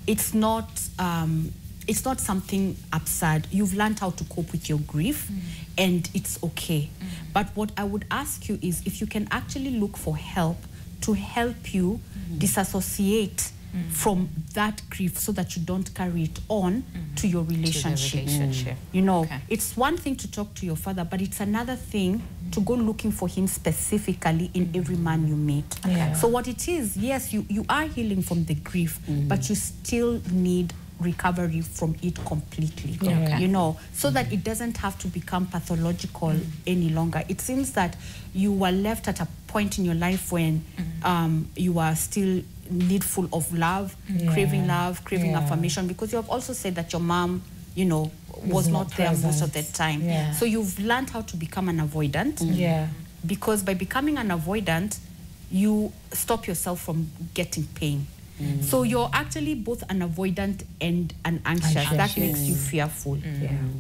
It's not something absurd. You've learned how to cope with your grief, and it's okay. But what I would ask you is if you can actually look for help to help you disassociate from that grief so that you don't carry it on to your relationship. You know, it's one thing to talk to your father, but it's another thing to go looking for him specifically in every man you meet. So what it is, yes, you are healing from the grief, but you still need recovery from it completely, you know, so that it doesn't have to become pathological any longer. It seems that you were left at a point in your life when you are still needful of love, craving affirmation, because you have also said that your mom, you know, was not there most of the time. So you've learned how to become an avoidant. Because by becoming an avoidant, you stop yourself from getting pain. So you're actually both an avoidant and an anxious. That makes you fearful.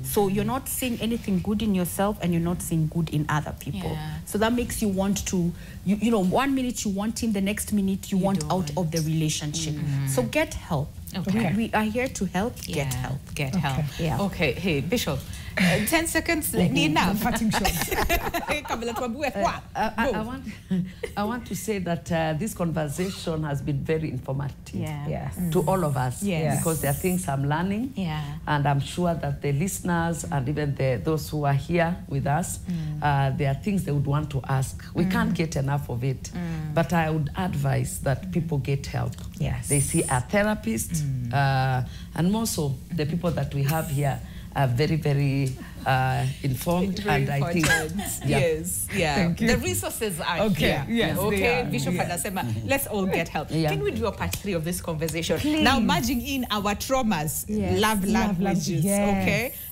So you're not seeing anything good in yourself, and you're not seeing good in other people. So that makes you want to, you know, 1 minute you want him, the next minute you want out of the relationship. So get help. We are here to help. Get help. Get help. Okay. Hey, Bishop. 10 seconds, need enough. I want to say that this conversation has been very informative to all of us, because there are things I'm learning, and I'm sure that the listeners and even those who are here with us, there are things they would want to ask. We can't get enough of it, but I would advise that people get help. They see a therapist, and more so the people that we have here are very, very informed, very and important. I think yes, the resources are here. Bishop Anasema, let's all get help. Can we do a part 3 of this conversation? Please. Now, merging in our traumas, love languages,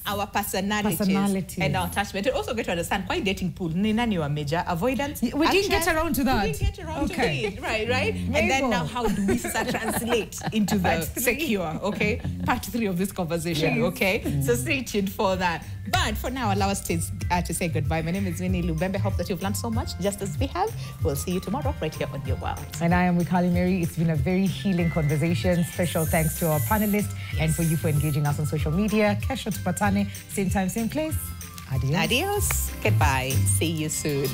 our personalities, and our attachment. And also get to understand why dating pool, nani wa major avoidance. We didn't get around to that. We didn't get around to it, right? And then now, how do we translate into the secure, part 3 of this conversation, So stay tuned for that. But But for now, allow us to say goodbye. My name is Winnie Lubembe. Hope that you've learned so much, just as we have. We'll see you tomorrow right here on Your World. And I am Wikali Mary. It's been a very healing conversation. Special thanks to our panelists and for you for engaging us on social media. Kesho tupatane, same time, same place. Adios. Adios. Goodbye. See you soon.